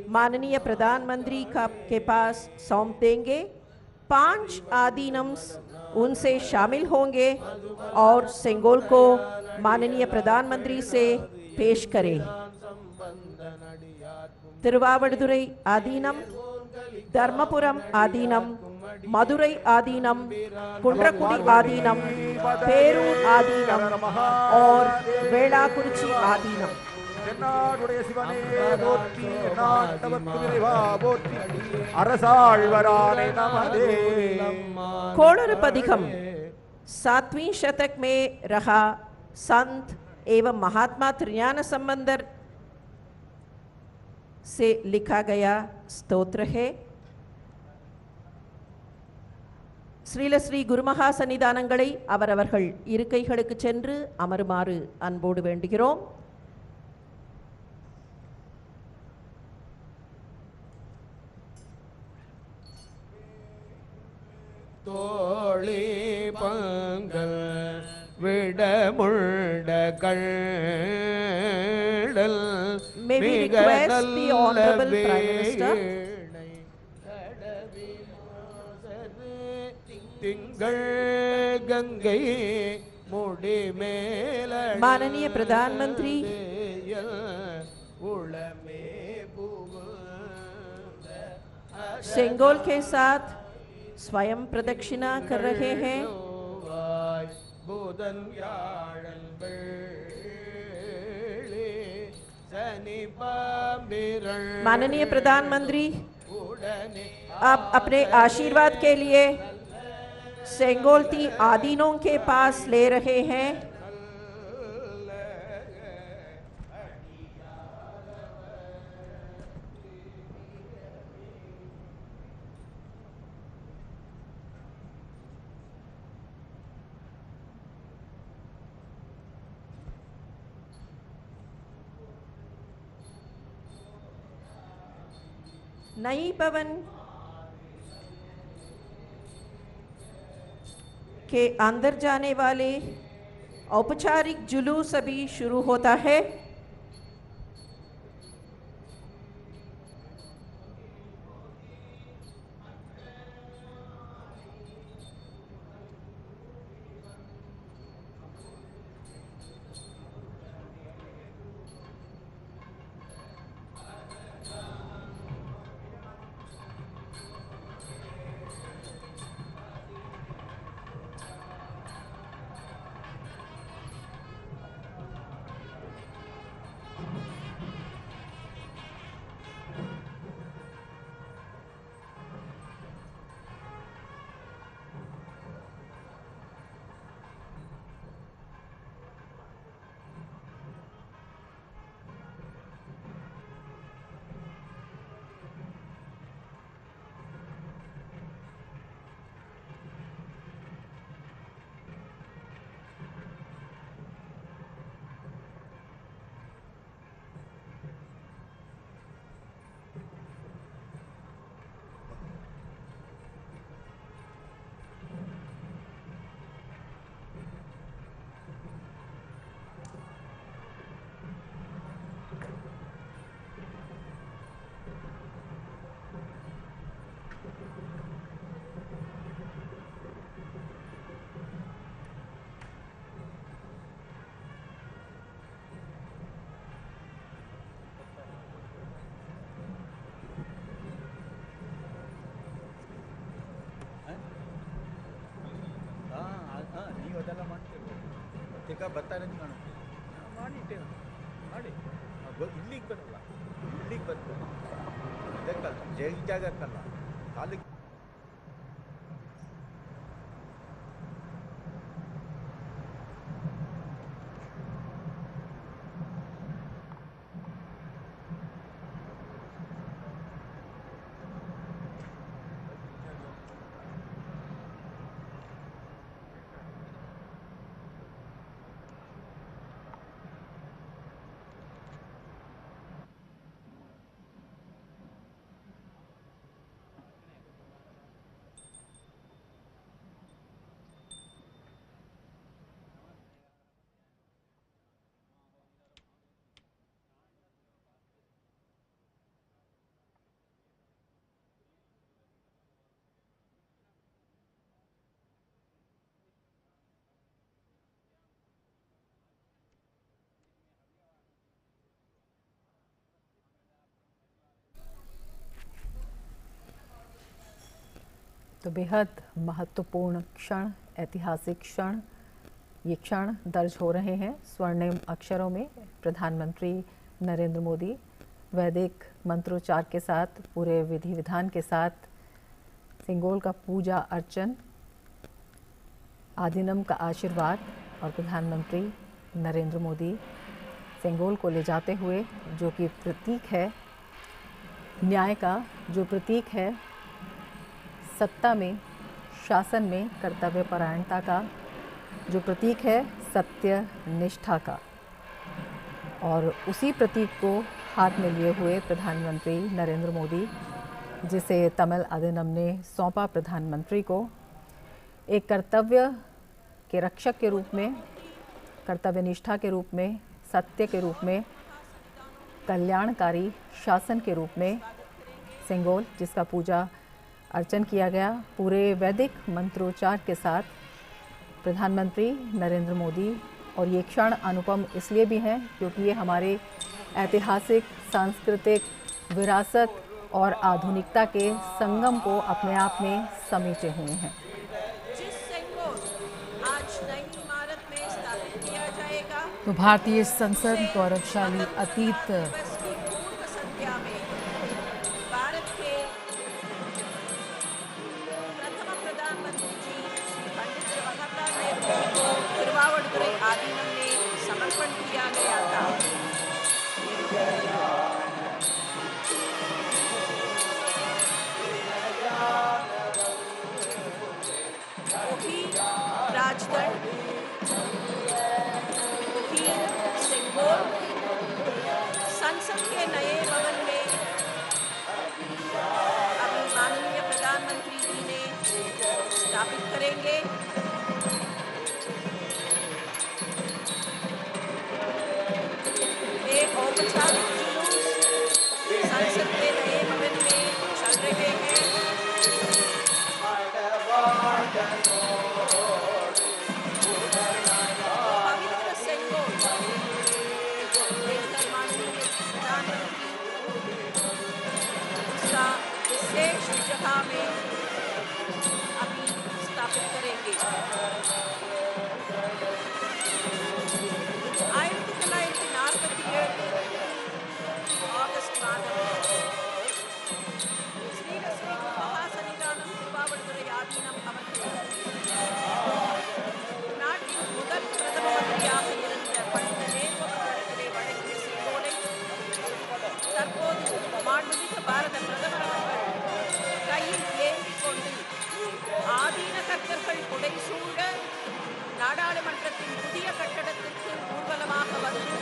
माननीय प्रधानमंत्री के पास सौंप देंगे। 5 आदीनम्स उनसे शामिल होंगे और सेंगोल को माननीय प्रधानमंत्री से पेश करें। तिरुवावड़ुदुरै आदीनम, धर्मपुरम आदीनम, मदुरै आदीनम, कुंड्रकुडी आदीनम, पेरूर आदीनम और वेलाकुरिची आदीनम। தென்னாடுடைய சிவனே போற்றி, நாட்டவர்க்கு இறைவா போற்றி, அரசாழ்வரானே நமதே। कोड़रपदिकम 7वीं शतक में रहा संत एवं महात्मा त्रिज्ञान संबंधर से लिखा गया स्तोत्र है। ஸ்ரீல ஸ்ரீ குருமகா சன்னிதானங்களை அவரவர்கள் இருக்கைகளுக்கு சென்று அமருமாறு அன்போடு வேண்டுகிறோம். தோழி பங்கள் விடமுண்ட கள்ளல் May we request the Honorable Prime Minister திங்கள் கங்கை முடி மேல माननीय प्रधानमंत्री सेंगोल के साथ स्वयं प्रदक्षिणा कर रहे हैं। माननीय प्रधानमंत्री आप अपने आशीर्वाद के लिए सेंगोल आदीनों के पास ले रहे हैं। नई भवन के अंदर जाने वाले औपचारिक जुलूस अभी शुरू होता है। ಬರ್ತಾನೆ ಮಾಡಿಟ್ಟೆ ಮಾಡಿ ಇಲ್ಲಿಗೆ ಬರಲ್ಲ, ಇಲ್ಲಿಗೆ ಬರ್ತಾರೆ ಇದಕ್ಕಲ್ಲ, ಜೈಲ್ ಜಾಗಕ್ಕಲ್ಲ, ಕಾಲಿಗೆ तो बेहद महत्वपूर्ण क्षण, ऐतिहासिक क्षण, ये क्षण दर्ज हो रहे हैं स्वर्णिम अक्षरों में। प्रधानमंत्री नरेंद्र मोदी वैदिक मंत्रोच्चार के साथ, पूरे विधि विधान के साथ सिंगोल का पूजा अर्चन, आदिनम का आशीर्वाद और प्रधानमंत्री नरेंद्र मोदी सिंगोल को ले जाते हुए, जो कि प्रतीक है न्याय का, जो प्रतीक है सत्ता में, शासन में कर्तव्यपरायणता का, जो प्रतीक है सत्य निष्ठा का। और उसी प्रतीक को हाथ में लिए हुए प्रधानमंत्री नरेंद्र मोदी, जिसे तमिल आदिनम ने सौंपा प्रधानमंत्री को, एक कर्तव्य के रक्षक के रूप में, कर्तव्य निष्ठा के रूप में, सत्य के रूप में, कल्याणकारी शासन के रूप में सिंगोल, जिसका पूजा अर्चन किया गया पूरे वैदिक मंत्रोच्चार के साथ, प्रधानमंत्री नरेंद्र मोदी। और ये क्षण अनुपम इसलिए भी हैं क्योंकि ये हमारे ऐतिहासिक, सांस्कृतिक विरासत और आधुनिकता के संगम को अपने आप में समेटे हुए हैं। जिस सिंगोल आज नई इमारत में स्थापित किया जाएगा, तो भारतीय संसद गौरवशाली अतीत दिवस की पूर्व संध्या में भारत के प्रथम प्रधानमंत्री जी श्री पंडित जवाहरलाल नेहरू जी को तिरुवावड़ुतुरै आदीनम में समर्पण किया गया था। वही राजदंड, वही सिंगोल संसद के नए भवन में अभी माननीय प्रधानमंत्री जी ने स्थापित करेंगे। एक औपचारिक जुलूस संसद के नए भवन में चल रहे हैं। पवित्र सिंगोल देखकर माननीय प्रधानमंत्री उसका विशेष जगह में अभी स्थापित करेंगे। 1947 ஆகஸ்ட் மாதம் ஸ்ரீ மகாசன்னிதானம் திருவாவடுதுறை ஆதீனம் அவர்கள் நாட்டின் முதல் பிரதம மந்திரியாக இருந்த பண்டித நேரு அவர்களிடத்திலே வழங்கிய செங்கோலை தற்போது மாண்புமிகு பாரத பிரதமர் அவர்கள் கையில் ஏந்திக் கொண்டு ஆதீன கர்த்தர்கள் புடைசூழ நாடாளுமன்றத்தின் புதிய கட்டடத்திற்கு ஊர்வலமாக வந்து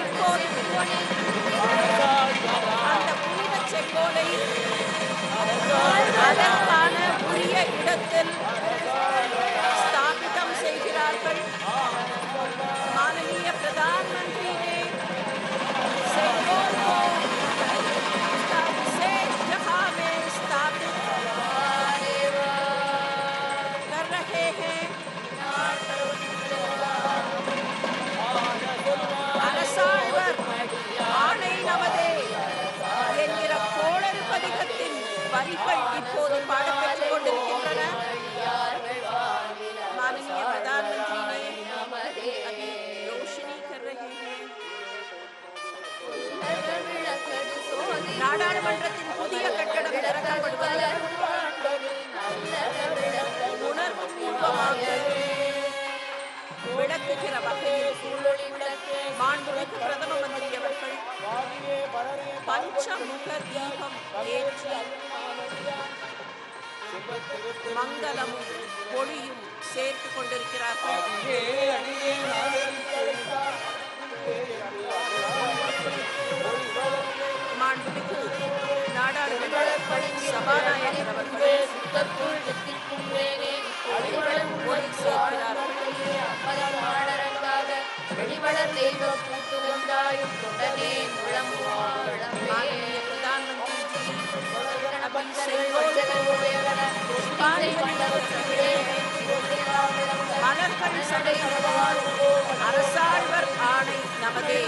இப்போது அந்த புனித செங்கோலை அதற்கான உரிய இடத்தில் स्थापितम செய்கிறார்கள்। माननीय प्रधानमंत्री ने सिंगोल को उसका विशेष जगह में स्थापित कर रहे हैं। அரசாழ்வர் ஆணை நமதே என்கிற கோளறு பதிகத்தின் வரிகள் இப்போது பாடப்பெற்றுக் கொண்டிருக்கின்றன। माननीय प्रधानमंत्री ने अभी रोशनी कर रहे हैं। நாடாளுமன்றத்தின் புதிய கட்டடம் திறக்கப்படுவது உணர்வுபூர்வமாக விளக்குகிற வகையில் மாண்புமிகு பிரதம மந்திரி அவர்கள் பஞ்சமுக தீபம் ஏற்றி மங்களமும் ஒளியும் சேர்த்து கொண்டிருக்கிறார்கள்। மாண்புமிகு நாடாளுமன்ற சபாநாயகர் அவர்கள் ஒளி சேர்க்கிறார்கள்। माननीय प्रधानमंत्री जी अभी सिंगोल மலர்கள் சடையுடன் அரசாழ்வர் ஆணை நமதே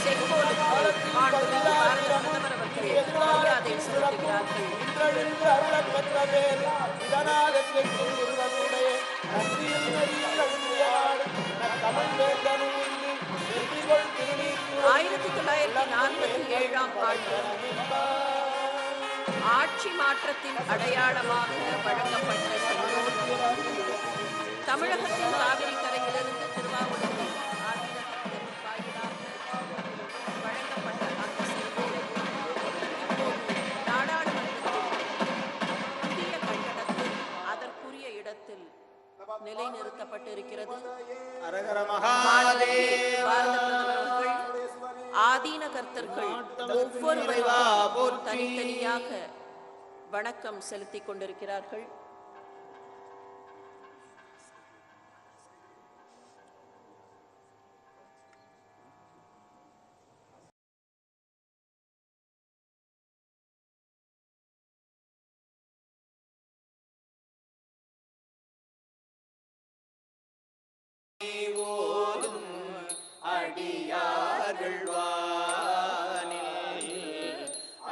செங்கோலுக்கு மாண்புமிகு பாரத பிரதமர் அவர்கள் மரியாதை பேர் இதனாகத்திற்கும் இருவருடைய நன்றியில் நெறியில் நாடு தமிழ் வேந்தனும் வெற்றிகொள் திருநீர் 1947ஆம் ஆண்டு ஆட்சி மாற்றத்தின் அடையாளமாக வழங்கப்பட்ட செங்கோல் தமிழகத்தின் காவிரி கரையிலிருந்து திருவாவூருக்கு ஆதீனத்திற்கு வாயிலாக வழங்கப்பட்ட அந்த செங்கோல் இப்போது நாடாளுமன்றத்தில் புதிய கட்டடத்தில் அதற்குரிய இடத்தில் நிலைநிறுத்தப்பட்டிருக்கிறது. பாரத பிரதமர்கள் ஆதீன கர்த்தர்கள் ஒவ்வொருவரும் தனித்தனியாக வணக்கம் செலுத்திக் கொண்டிருக்கிறார்கள். அடியார்கள் வானில்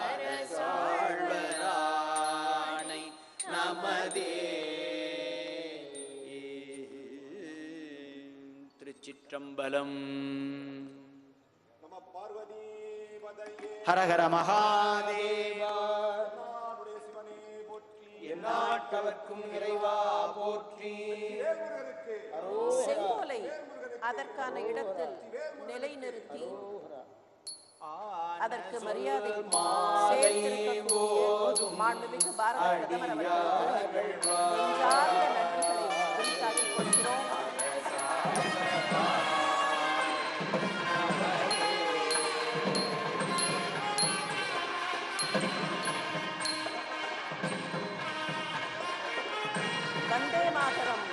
அரசாழ்வரானை நமதே. திருச்சிற்றம்பலம். ஹரஹர மகாதேவா. எந்நாட்டவர்க்கும் இறைவா போற்றி. செங்கோலை அதற்கான இடத்தில் நிலைநிறுத்தி அதற்கு மரியாதை சேர்த்திருக்கக்கூடிய மாண்புமிகு பாரத பிரதமர் அவர்களுக்கு நெஞ்சார்ந்த நன்றிகளை வெளிக்காட்டிக் கொள்கிறோம். வந்தே மாதரம்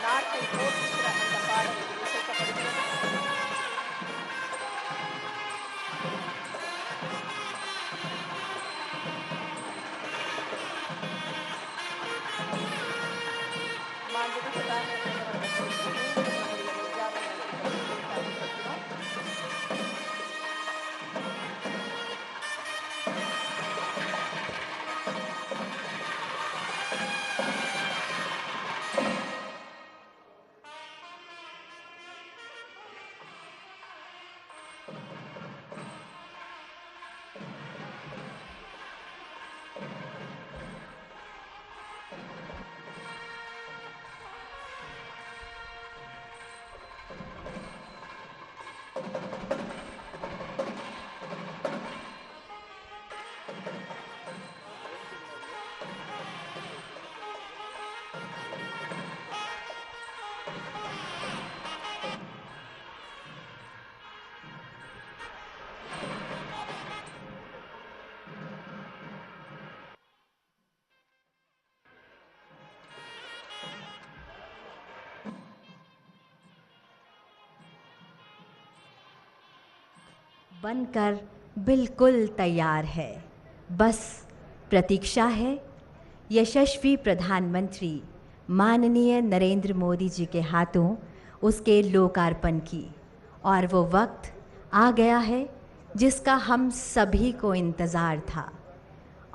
நாட்டை போற்றுகிற அந்த பாடல் இசைக்கப்படுகிறது. மாண்புமிகு பாரத பிரதமர் அவர்களுக்கு மீண்டும் நம்முடைய நெஞ்சார்ந்த நன்றிகளை வெளிக்காட்டிக் கொள்கிறோம். बनकर बिल्कुल तैयार है, बस प्रतीक्षा है यशस्वी प्रधानमंत्री माननीय नरेंद्र मोदी जी के हाथों उसके लोकार्पण की। और वो वक्त आ गया है जिसका हम सभी को इंतज़ार था।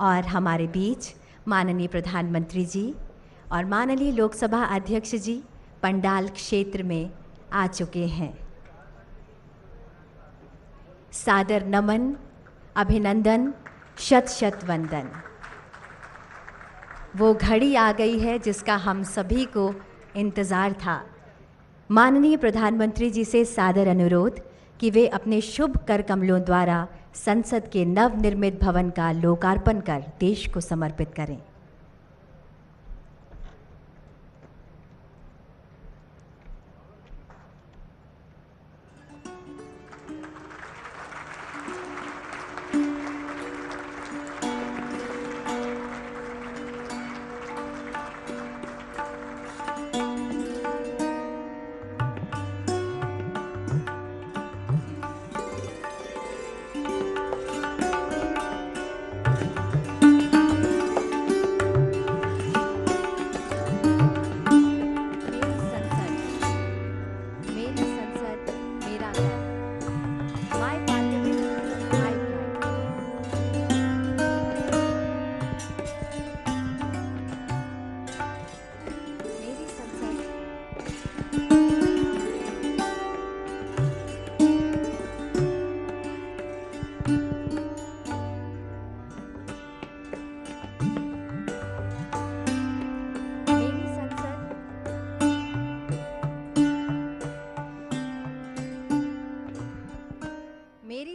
और हमारे बीच माननीय प्रधानमंत्री जी और माननीय लोकसभा अध्यक्ष जी पंडाल क्षेत्र में आ चुके हैं। सादर नमन, अभिनंदन, शत शत वंदन। वो घड़ी आ गई है जिसका हम सभी को इंतज़ार था। माननीय प्रधानमंत्री जी से सादर अनुरोध कि वे अपने शुभ कर कमलों द्वारा संसद के नवनिर्मित भवन का लोकार्पण कर देश को समर्पित करें।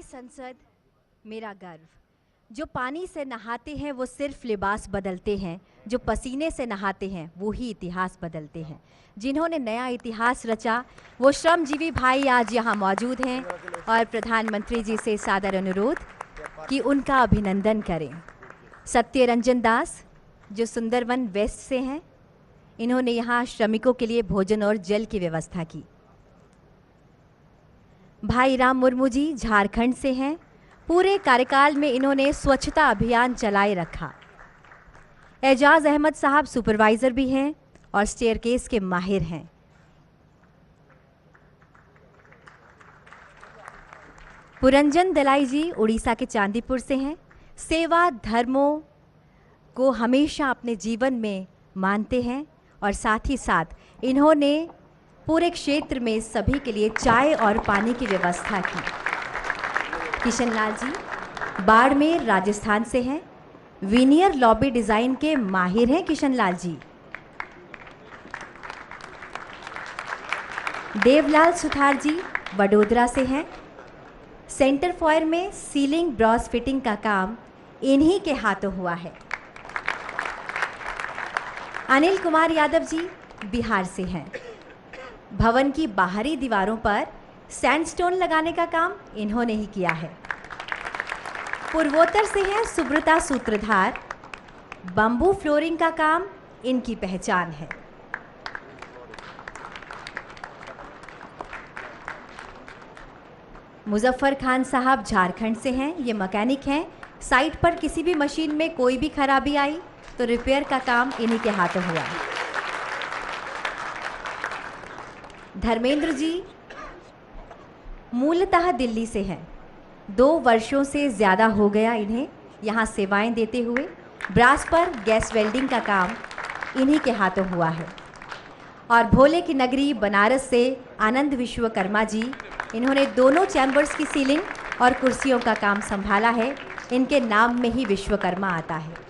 संसद मेरा गर्व। जो पानी से नहाते हैं वो सिर्फ लिबास बदलते हैं, जो पसीने से नहाते हैं वो ही इतिहास बदलते हैं। जिन्होंने नया इतिहास रचा वो श्रमजीवी भाई आज यहाँ मौजूद हैं और प्रधानमंत्री जी से सादर अनुरोध कि उनका अभिनंदन करें। सत्यरंजन दास जो सुंदरवन वेस्ट से हैं, इन्होंने यहाँ श्रमिकों के लिए भोजन और जल की व्यवस्था की। भाई राम मुर्मू जी झारखंड से हैं, पूरे कार्यकाल में इन्होंने स्वच्छता अभियान चलाए रखा। एजाज अहमद साहब सुपरवाइजर भी हैं और स्टेयरकेस के माहिर हैं। पुरंजन दलाई जी उड़ीसा के चांदीपुर से हैं, सेवा धर्मों को हमेशा अपने जीवन में मानते हैं और साथ ही साथ इन्होंने पूरे क्षेत्र में सभी के लिए चाय और पानी की व्यवस्था की। किशन लाल जी बाड़मेर राजस्थान से हैं, वीनियर लॉबी डिज़ाइन के माहिर हैं किशन लाल जी। देवलाल सुथार जी वडोदरा से हैं, सेंटर फॉयर में सीलिंग ब्रॉस फिटिंग का काम इन्हीं के हाथों हुआ है। अनिल कुमार यादव जी बिहार से हैं, भवन की बाहरी दीवारों पर सैंडस्टोन लगाने का काम इन्होंने ही किया है। पूर्वोत्तर से हैं सुब्रता सूत्रधार, बम्बू फ्लोरिंग का काम इनकी पहचान है। मुजफ्फर खान साहब झारखंड से हैं, ये मैकेनिक हैं। साइट पर किसी भी मशीन में कोई भी खराबी आई तो रिपेयर का काम इन्हीं के हाथों हुआ। धर्मेंद्र जी मूलतः दिल्ली से हैं, 2 वर्षों से ज़्यादा हो गया इन्हें यहाँ सेवाएं देते हुए। ब्रास पर गैस वेल्डिंग का काम इन्हीं के हाथों हुआ है। और भोले की नगरी बनारस से आनंद विश्वकर्मा जी, इन्होंने दोनों चैम्बर्स की सीलिंग और कुर्सियों का काम संभाला है। इनके नाम में ही विश्वकर्मा आता है।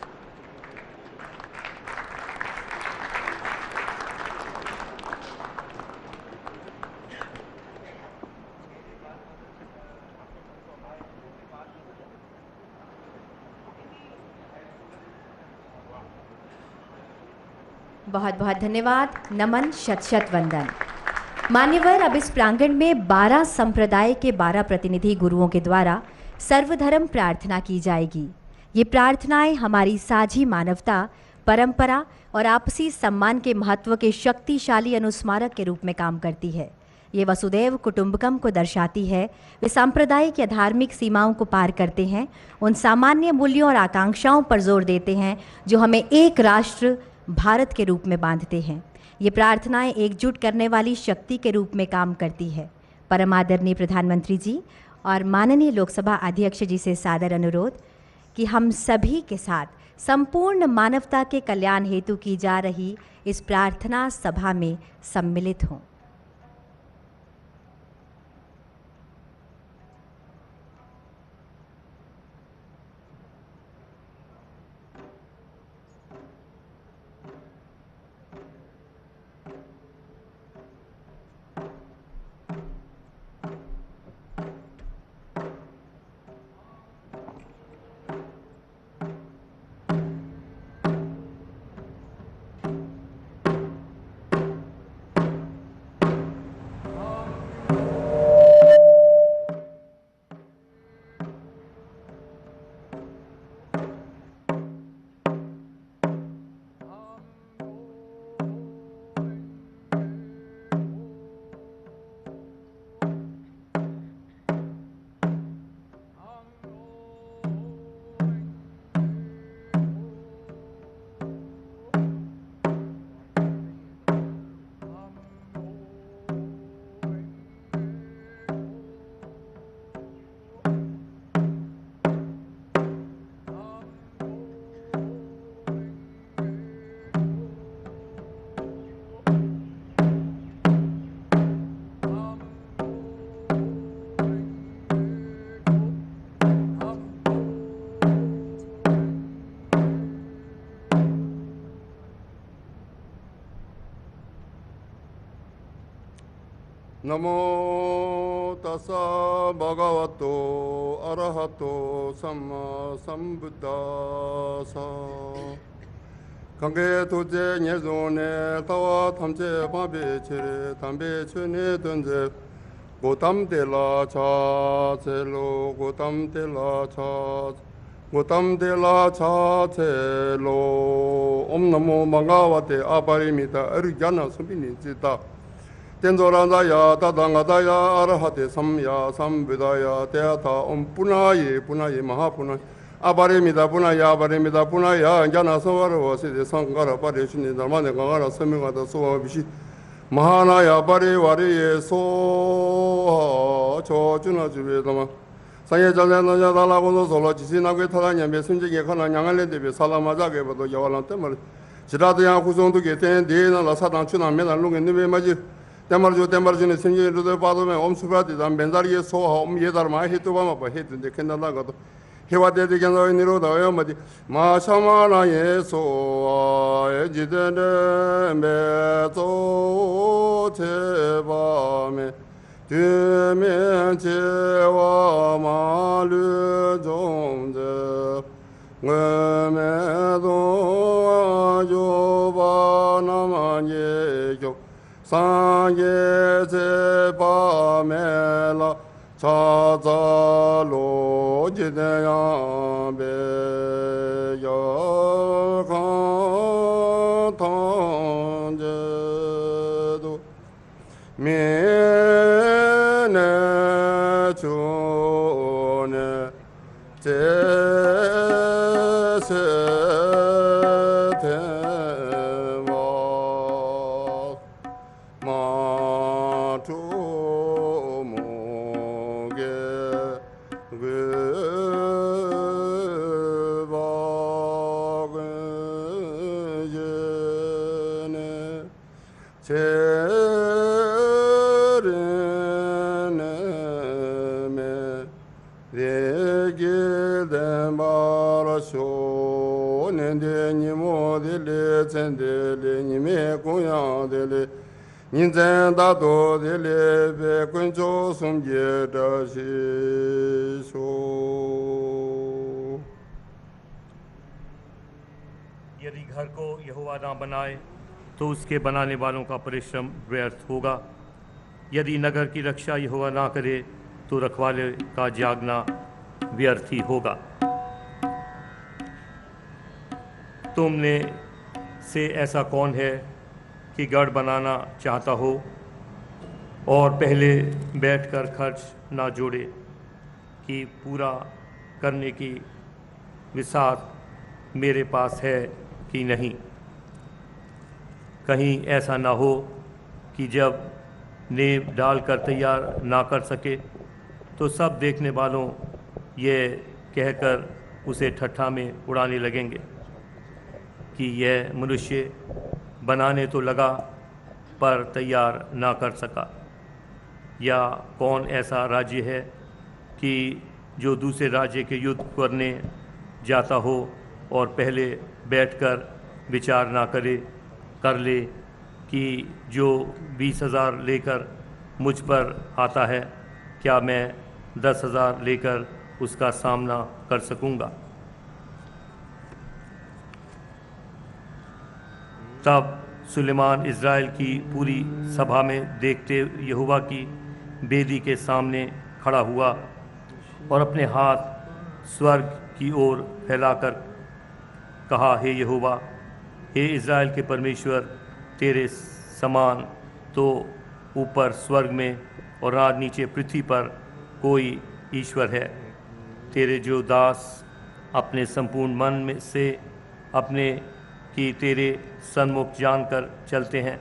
बहुत बहुत धन्यवाद, नमन, शत शत वंदन। मान्यवर, अब इस प्रांगण में 12 संप्रदाय के 12 प्रतिनिधि गुरुओं के द्वारा सर्वधर्म प्रार्थना की जाएगी। ये प्रार्थनाएं हमारी साझी मानवता, परंपरा और आपसी सम्मान के महत्व के शक्तिशाली अनुस्मारक के रूप में काम करती है। ये वसुदैव कुटुंबकम को दर्शाती है। वे सांप्रदायिक या धार्मिक सीमाओं को पार करते हैं, उन सामान्य मूल्यों और आकांक्षाओं पर जोर देते हैं जो हमें एक राष्ट्र भारत के रूप में बांधते हैं। ये प्रार्थनाएं एकजुट करने वाली शक्ति के रूप में काम करती है। परम आदरणीय प्रधानमंत्री जी और माननीय लोकसभा अध्यक्ष जी से सादर अनुरोध कि हम सभी के साथ संपूर्ण मानवता के कल्याण हेतु की जा रही इस प्रार्थना सभा में सम्मिलित हों। नमो tassa bhagavato arahato samma sambuddhassa. Kange tuje nyezone tawa tamche pabe chere tambe chune dunje gotam de la cha chelo gotam de la cha gotam de la cha chelo om namo bhagavate aparimita arjana subini jita tenzoranzaya tadangadaya arahate samya samvedaya teata om punaye punaye mahapunaye aparimita punaya aparimita punaya jana savarva siddhi sankara parishini dharmane gangara samigata suvabishi Mahanaya Parivari Soha Chojuna Juvedama Sanya Jalana Dalago Solo Chisina Guetana Messinji Kana Yangan Devi Salamazaga Yawalan Temple Chirata Kuzon to get in Dina La Satan Chuna Mena Lung in the Magic Demarjo Demarjin Sinji to the Father Om Supati and Benzari Soha Om Yedar hit to Vama by hit in the Kendalago. He was dedicated in the road of Yamadi. Mashamana Yeso, Ejidene Meto Tebame, Tume Chewa Malu Jonde, Medo Joba Namaye, Sanye Tebamela. Chazalo jideya be yakantanjedo mene chone tesete matu यदि घर को यहोवा ना बनाए तो उसके बनाने वालों का परिश्रम व्यर्थ होगा। यदि नगर की रक्षा यहोवा ना करे तो रखवाले का जागना व्यर्थ ही होगा। तुमने से ऐसा कौन है कि गढ़ बनाना चाहता हो और पहले बैठकर खर्च ना जोड़े कि पूरा करने की विसात मेरे पास है कि नहीं। कहीं ऐसा ना हो कि जब नींव डालकर तैयार ना कर सके तो सब देखने वालों ये कहकर उसे ठट्ठा में उड़ाने लगेंगे कि यह मनुष्य बनाने तो लगा पर तैयार ना कर सका। या कौन ऐसा राज्य है कि जो दूसरे राज्य के युद्ध करने जाता हो और पहले बैठकर विचार ना कर ले कि जो 20,000 लेकर मुझ पर आता है क्या मैं 10,000 लेकर उसका सामना कर सकूंगा। तब सुलेमान इज़राइल की पूरी सभा में देखते यहोवा की बेदी के सामने खड़ा हुआ और अपने हाथ स्वर्ग की ओर फैलाकर कहा, हे यहोवा, हे इज़राइल के परमेश्वर, तेरे समान तो ऊपर स्वर्ग में और रात नीचे पृथ्वी पर कोई ईश्वर है। तेरे जो दास अपने संपूर्ण मन में से अपने कि तेरे सन्मुख जानकर चलते हैं,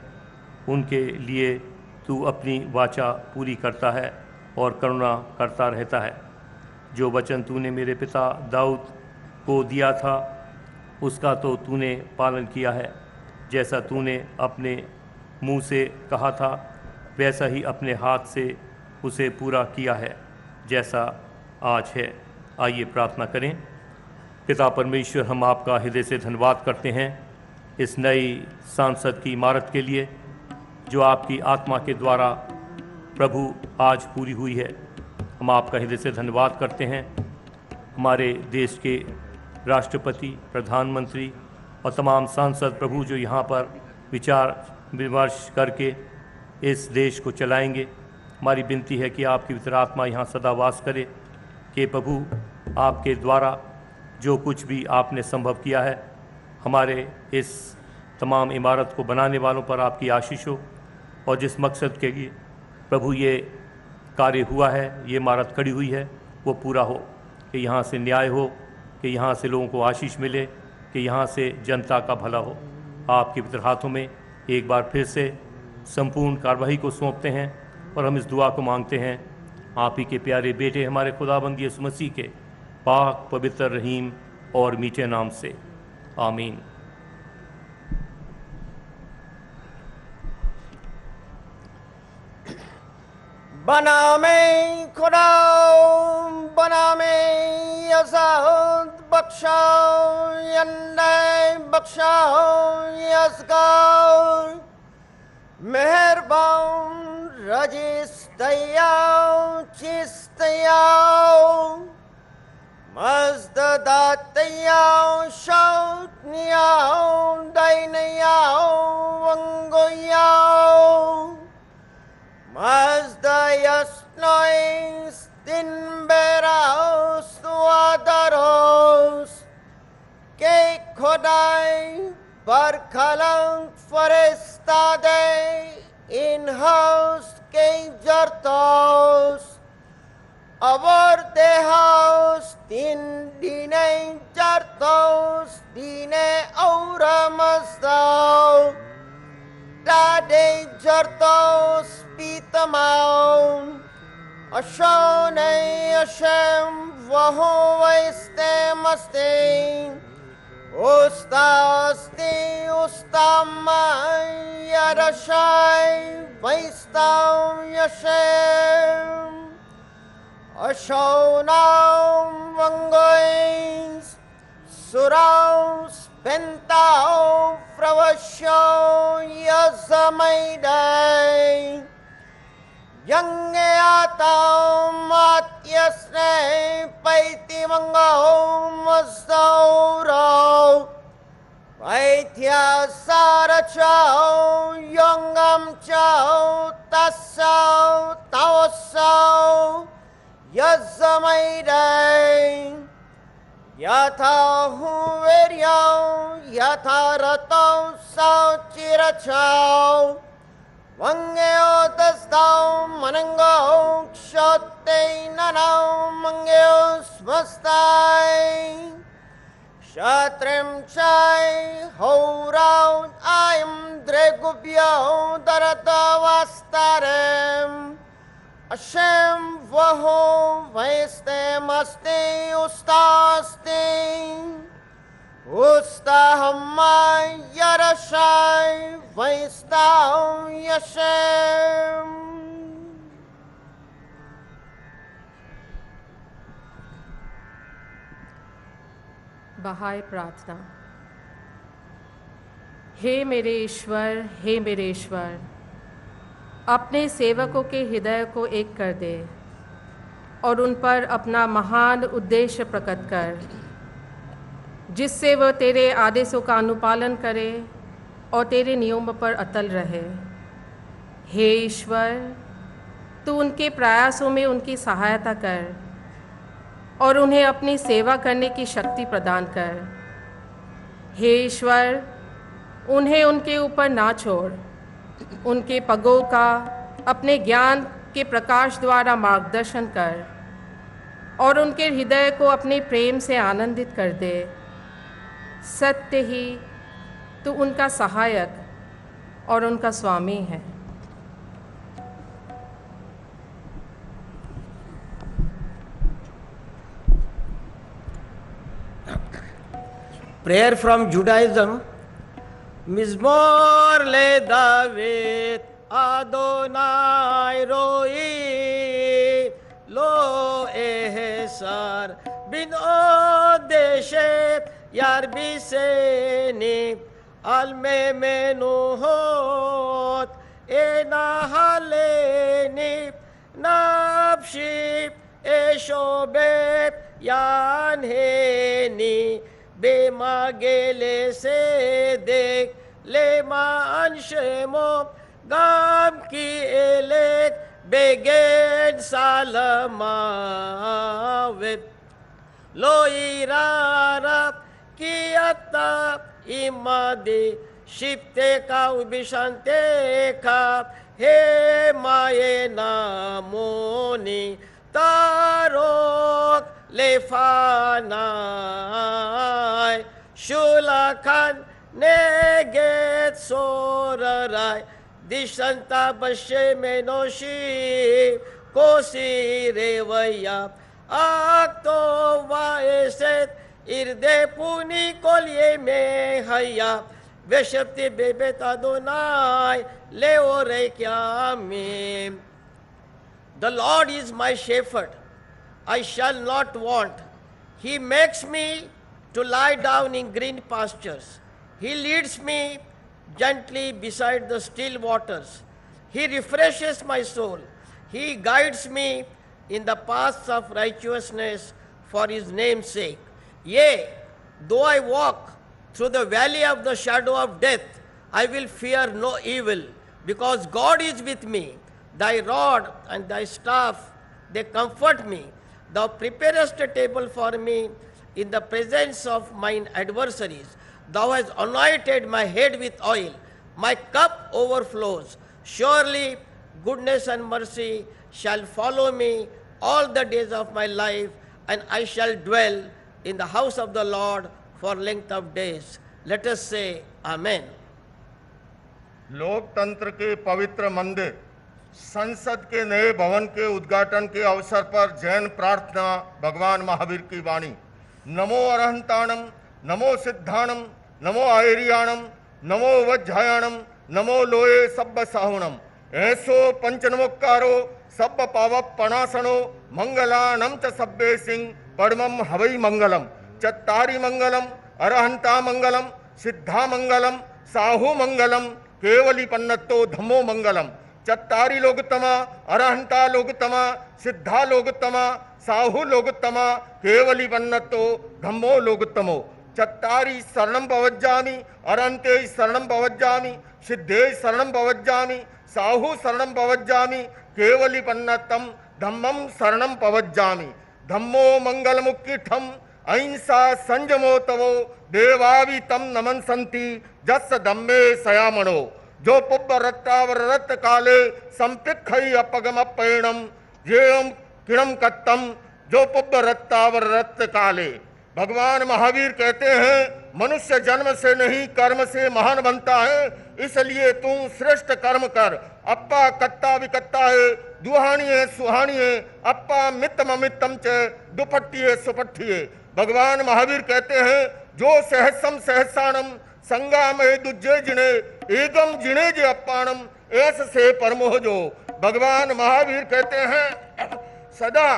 उनके लिए तू अपनी वाचा पूरी करता है और करुणा करता रहता है। जो वचन तूने मेरे पिता दाऊद को दिया था उसका तो तूने पालन किया है। जैसा तूने अपने मुंह से कहा था वैसा ही अपने हाथ से उसे पूरा किया है जैसा आज है। आइए प्रार्थना करें। पिता परमेश्वर, हम आपका हृदय से धन्यवाद करते हैं इस नई सांसद की इमारत के लिए जो आपकी आत्मा के द्वारा प्रभु आज पूरी हुई है। हम आपका हृदय से धन्यवाद करते हैं। हमारे देश के राष्ट्रपति, प्रधानमंत्री और तमाम सांसद प्रभु जो यहाँ पर विचार विमर्श करके इस देश को चलाएंगे, हमारी विनती है कि आपकी पवित्र आत्मा यहाँ सदा वास करे, कि प्रभु आपके द्वारा जो कुछ भी आपने संभव किया है, हमारे इस तमाम इमारत को बनाने वालों पर आपकी आशीष हो, और जिस मकसद के लिए प्रभु ये कार्य हुआ है, ये इमारत खड़ी हुई है, वो पूरा हो, कि यहाँ से न्याय हो, कि यहाँ से लोगों को आशीष मिले, कि यहाँ से जनता का भला हो। आपके पवित्र हाथों में एक बार फिर से संपूर्ण कार्रवाई को सौंपते हैं और हम इस दुआ को मांगते हैं आप ही के प्यारे बेटे हमारे खुदाबंद यीशु मसीह के पाक, पवित्र, रहीम और मीठे नाम से, आमीन। बना में खुदा, बना में यज़ाद बख्शा, यन्ने बख्शा यज़गार, मेहरबान रजिस्तयाओ चिस्तयाओ, मज़दातयाओ शौतनियाओ दैनयाओ वंगोयाओ, Mazda-yasnois dinberaos tuadaros, que Khodai barkalang forestade in-house que jartos, abordehaos din dine jartos dine aura mazdao, Dade jartos pitamau, Ashone Hashem vahovaiste mastein, Ustasti ustamai yarashai vaistau Yashem, Ashonam vangois, Suraus pentau Pravasho Yazamaidai, Yangeatau Matyasne Paiti Mangao Mazauro, Paitya Sarachao Yongam Chao Tasao Taosao Yazamaidai, Yatha huveryao, yatha ratao sao chirachao, Vangeo tasdao manangao, kshote nanao mangeo smastai, Shatrim chai hourao ayam dregubhyao daratavastarem, Hashem vaho vaiste maste ustaste, ustahamai yarashai vaistau Yashem. बहाई प्रार्थना। हे मेरे ईश्वर, हे मेरे ईश्वर, अपने सेवकों के हृदय को एक कर दे और उन पर अपना महान उद्देश्य प्रकट कर, जिससे वह तेरे आदेशों का अनुपालन करे और तेरे नियमों पर अटल रहे। हे ईश्वर, तू उनके प्रयासों में उनकी सहायता कर और उन्हें अपनी सेवा करने की शक्ति प्रदान कर। हे ईश्वर, उन्हें उनके ऊपर ना छोड़, उनके पगों का अपने ज्ञान के प्रकाश द्वारा मार्गदर्शन कर और उनके हृदय को अपने प्रेम से आनंदित कर दे। सत्य ही तू उनका सहायक और उनका स्वामी है। Prayer from Judaism. Mizmor le David Adonai roi lo ehsar bin odeshet yarbiseni al menuhot Enahaleni nafshi eshobe yanheni bemagele se dek lema anshemo gam ki elek beged salamavet lo irara kiata imade shipte ka ubishante ka he maye namoni tarok lefanai shulakan neget sorarai dishanta bashe menoshi kosi revaya akto vaeset irde puni kolye me haya veshapti bebet adonai leore kyamim. The Lord is my shepherd, I shall not want. He makes me to lie down in green pastures. He leads me gently beside the still waters. He refreshes my soul. He guides me in the paths of righteousness for his name's sake. Yea, though I walk through the valley of the shadow of death, I will fear no evil, because God is with me. Thy rod and thy staff, they comfort me. Thou preparest a table for me in the presence of mine adversaries. Thou hast anointed my head with oil. My cup overflows. Surely goodness and mercy shall follow me all the days of my life, and I shall dwell in the house of the Lord for length of days. Let us say Amen. लोकतंत्र के पवित्र मंदिर संसद के नए भवन के उद्घाटन के अवसर पर जैन प्रार्थना भगवान महावीर की वाणी। नमो अरहंताणम, नमो सिद्धाणम, नमो आयरियाणम, नमो वज्जायाणम, नमो लोये सब्ब साहुणम, ऐसो पंचनमोक्कारो सब्ब पावप पणासनो मंगलानम च सब्बे सिंह पड़मम हवई मंगलम चत्तारी मंगलम अरहंता मंगलम सिद्धा मंगलम साहु मंगलम केवली पन्नतो धम्मो मंगलम चत्तारी लोकतमा अरहंता लोकतमा सिद्धा लोकतमा साहु लोकतमा केवली पन्नतो धम्मो लोकतमो चत्तारी शरणं पवज्जामि अरहंते शरणं पवज्जामि सिद्धे शरणं पवज्जामि साहु शरणं पवज्जामि केवली पन्नतम धम्मं शरणं पवज्जामि धम्मो मंगलमुक्कीठम अहिंसा संजमो तवो देवावि तम नमन संति जस धम्मे सयामणो जो पुब्ब रत्तावर रत्त काले संपिखई अपगम अपैणम जेम किणम कत्तम जो पुब्ब रत्तावर रत्त काले। भगवान महावीर कहते हैं मनुष्य जन्म से नहीं कर्म से महान बनता है, इसलिए तू श्रेष्ठ कर्म कर। अप्पा कत्ता विकत्ता है, दुहानी है सुहानी है, अप्पा मित्तम अमित्तम च दुपट्टी है सुपट्टी है। भगवान महावीर कहते हैं जो सहसम सहसानम संगा में दुज्जे जिने एकम जिने जे अप्पाणम ऐस से परमोह जो। भगवान महावीर कहते हैं सदा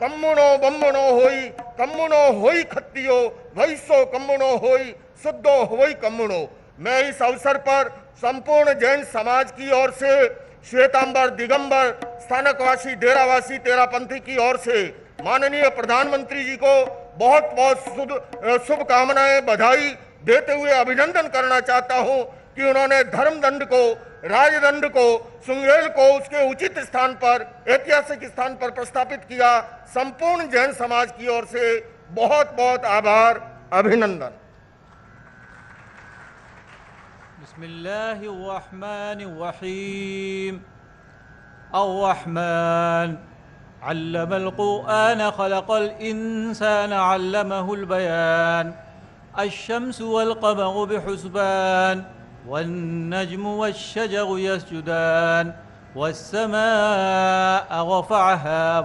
कम्मुनो बम्मुनो होई खत्तियो वैसो कम्मुनो होई शुद्धो होई कम्मुनो। मैं इस अवसर पर संपूर्ण जैन समाज की ओर से श्वेतांबर दिगंबर स्थानकवासी डेरावासी तेरापंथी की ओर से माननीय प्रधानमंत्री जी को बहुत बहुत शुभकामनाएं बधाई देते हुए अभिनंदन करना चाहता हूं कि उन्होंने धर्मदंड को राजदंड को सुंगेल को उसके उचित स्थान पर ऐतिहासिक स्थान पर प्रस्थापित किया। संपूर्ण जैन समाज की ओर से बहुत बहुत आभार अभिनंदन। बिस्मिल्लाहिर्रहमानिर्रहीम। अर्रहमान अल्लमल कुरआन खलक़ल इंसान अल्लमहुल बयान अश्शम्सु वल क़मरु बिहुस्बान वन्नज्मु वश्शजरु यस्जुदान वस्समाअ रफ़अहा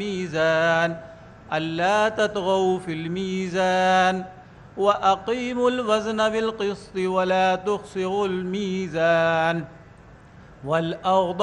मीज़ान अल्ला ततग़ौ फ़िल मीज़ान वअक़ीमुल वज़न बिल क़िस्ति वला तुख़सिरुल मीज़ान वल अर्ज़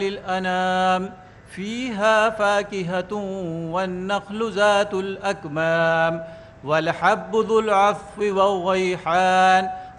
लिल अनाम फ़ीहा फ़ाकिहतुन वन्नख़्लु ज़ातुल अकमाम वल हब्बु ज़ुल अस्फ़ि वर्रैहान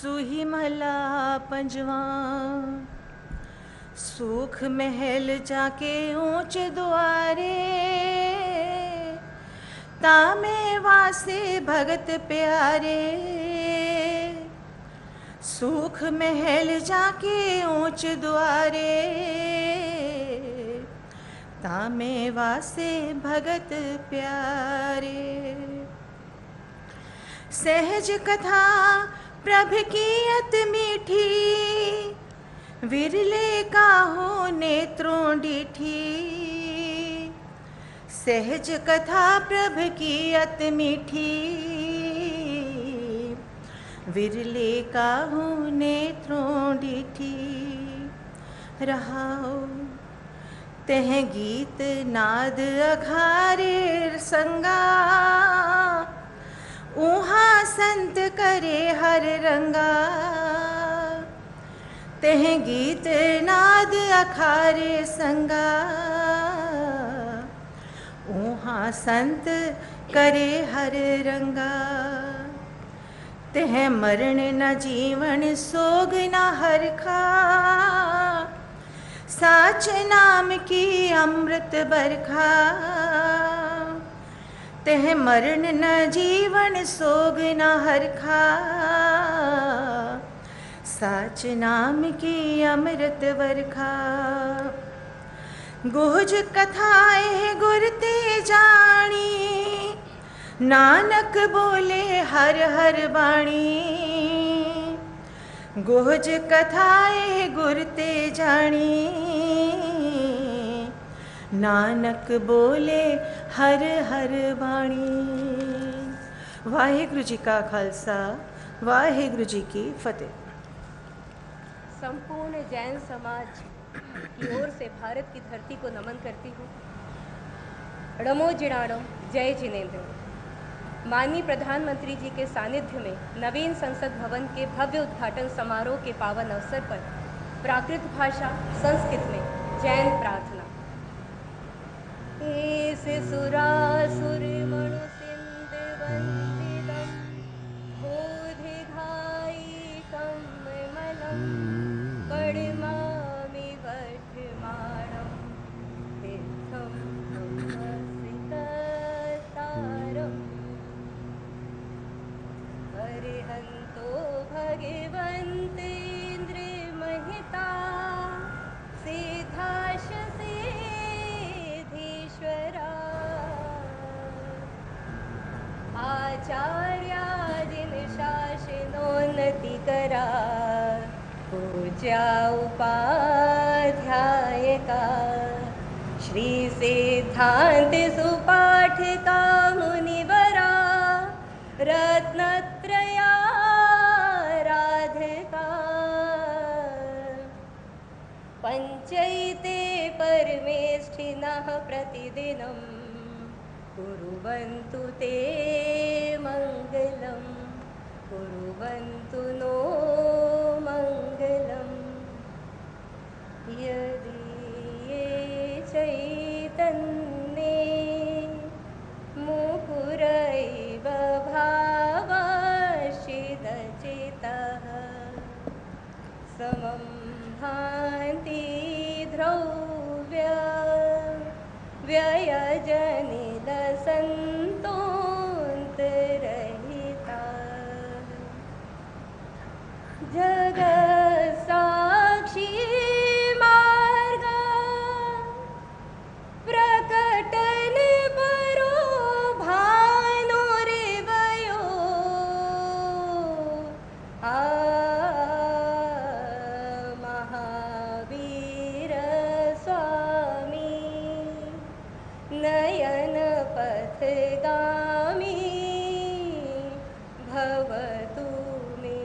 सुही महला पंजवा सुख महल जाके ऊंच द्वारे तामे वासे भगत प्यारे सुख महल जाके ऊंच द्वारे तामे वासे भगत प्यारे सहज कथा प्रभ की अत मीठी विरले काहो नेत्रों डीठी सहज कथा प्रभ की अत मीठी विरले काहो नेत्रों डीठी रहाओ तह गीत नाद अघारे संगा ऊहा संत करे हर रंगा तह गीत नाद अखारे संगा ऊहा संत करे हर रंगा तह मरण न जीवन सोग न हरखा साच नाम की अमृत बरखा तह मरण न जीवन सोग न हरखा साच नाम की अमृत बरखा गुज कथाएं गुरते जानी नानक बोले हर हर बाणी गुज कथाएं गुरते जानी नानक बोले हर हर बाणी वाहिगुरु जी का खालसा वाहिगुरु जी की फतेह। संपूर्ण जैन समाज की ओर से भारत की धरती को नमन करती हूँ। णमो जिणाणम जय जिनेन्द्र। माननीय प्रधानमंत्री जी के सानिध्य में नवीन संसद भवन के भव्य उद्घाटन समारोह के पावन अवसर पर प्राकृत भाषा संस्कृत में जैन प्रार्थना। एस सुरासुर मणु सिंध वंदितम बोधिघाई कमलम पड़मामि वर्धमानम तीर्थम तारम अरिहंतो भगवन्तेन्द्र महिता सिद्धाश सिद्धीश्वरा आचार्यादिन शासनोन्नति करा पूज्या उपाध्यायका श्री सिद्धांत सुपाठिका मुनिवरा रत्नत्रया राधिका पंचैते परमेष्ठिनः प्रतिदिनं कुर्वन्तु ते मङ्गलं कुर्वन्तु नो मङ्गलं यदि ये चै समं भान्ति ध्रुव्य व्ययजनिलसन्तोऽन्तरहिता जगत्साक्षी मार्गा प्रकटन परो भानुरिवयो महावीर स्वामी नयन पथगामी भवतु मे।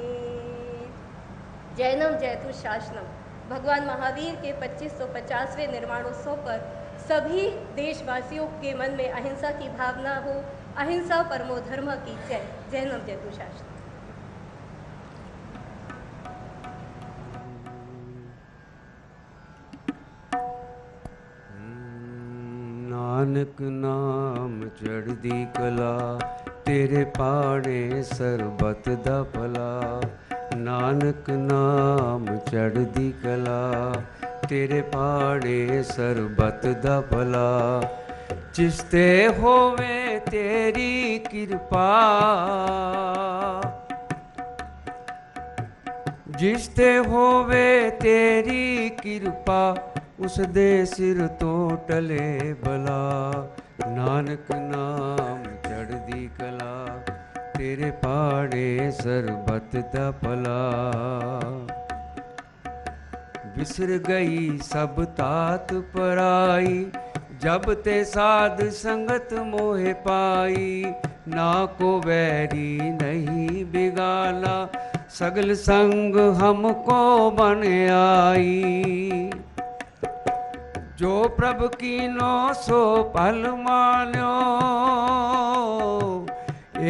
जैनम जयतु शासनम भगवान महावीर के 2550वें निर्माणोत्सव पर सभी देशवासियों के मन में अहिंसा की भावना हो। अहिंसा परमो धर्म की जय। जैनम जयतु शासनम। नानक नाम चढ़दी कला तेरे पाणे सरबत दा भला। नानक नाम चढ़दी कला तेरे पाणे सरबत दा भला। जिसते होवे तेरी कृपा जिसते होवे तेरी कृपा उस दे सिर तो टले भला। नानक नाम चढ़दी कला तेरे पाड़े सरबत दा भला। बिसर गई सब तात पराई जब ते साध संगत मोहे पाई। ना को वैरी नहीं बिगाना सगल संग हमको बन आई। जो प्रभु कीनो सो पल मान्यो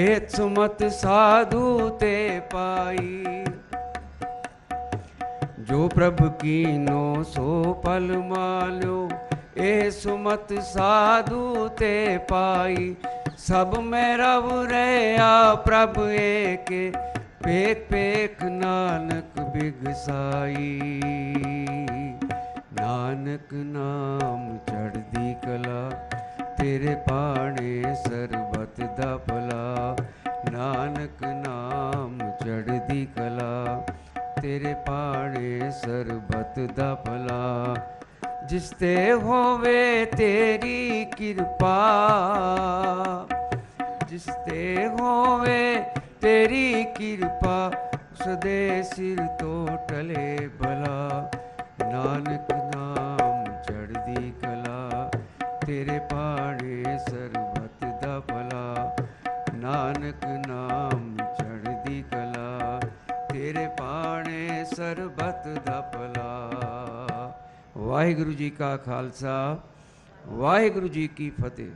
एक सुमत साधु ते पाई। जो प्रभु कीनो सो पल मान्यो ए सुमत साधु ते पाई। सब में रव रहा प्रभु एक पेक पेक नानक बिगसाई। नानक नाम चढ़दी कला तेरे पाणे सरबत दा भला। नानक नाम चढ़दी कला तेरे पाणे सरबत दा भला। जिसते होवे तेरी कृपा जिसते होवे तेरी कृपा सदे सिर तो टले भला। नानक नाम चढ़दी कला तेरे पाड़े सरबत दा भला। नानक नाम चढ़दी कला तेरे पाड़े सरबत दा भला। वाहिगुरु जी का खालसा वाहिगुरु जी की फतेह।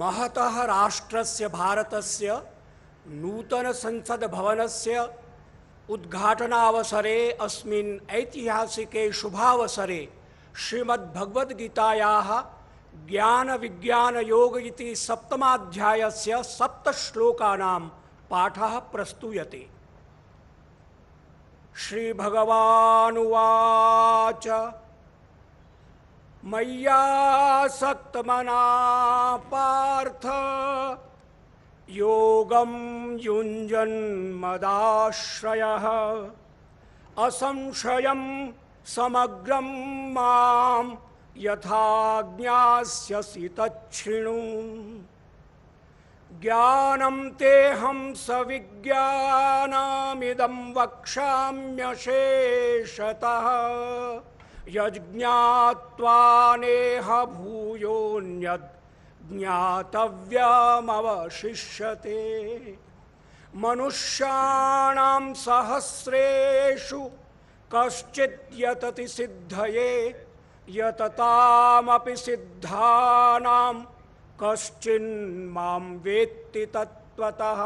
महतः राष्ट्रस्य भारतस्य नूतन संसद भवनस्य उद्घाटनावसरे अस्मिन् ऐतिहासिके शुभावसरे श्रीमद्भगवद्गीतायाः ज्ञान विज्ञान योग इति सप्तमाध्यायस्य 7 श्लोकानां पाठः प्रस्तूयते। श्रीभगवानुवाच मय्यासक्तमना पार्थ योगं युञ्जन्मदाश्रयः असंशयं समग्रं मां यथा ज्ञास्यसि तच्छृणु। ज्ञानं तेऽहं सविज्ञानमिदं वक्ष्याम्यशेषतः यज्ञात्वा नेह भूयोऽन्यद् ज्ञातव्यमवशिष्यते। मनुष्याणां सहस्रेषु कश्चित् यतति सिद्धये यततामपि सिद्धानां कश्चिन्मां वेत्ति तत्त्वतः।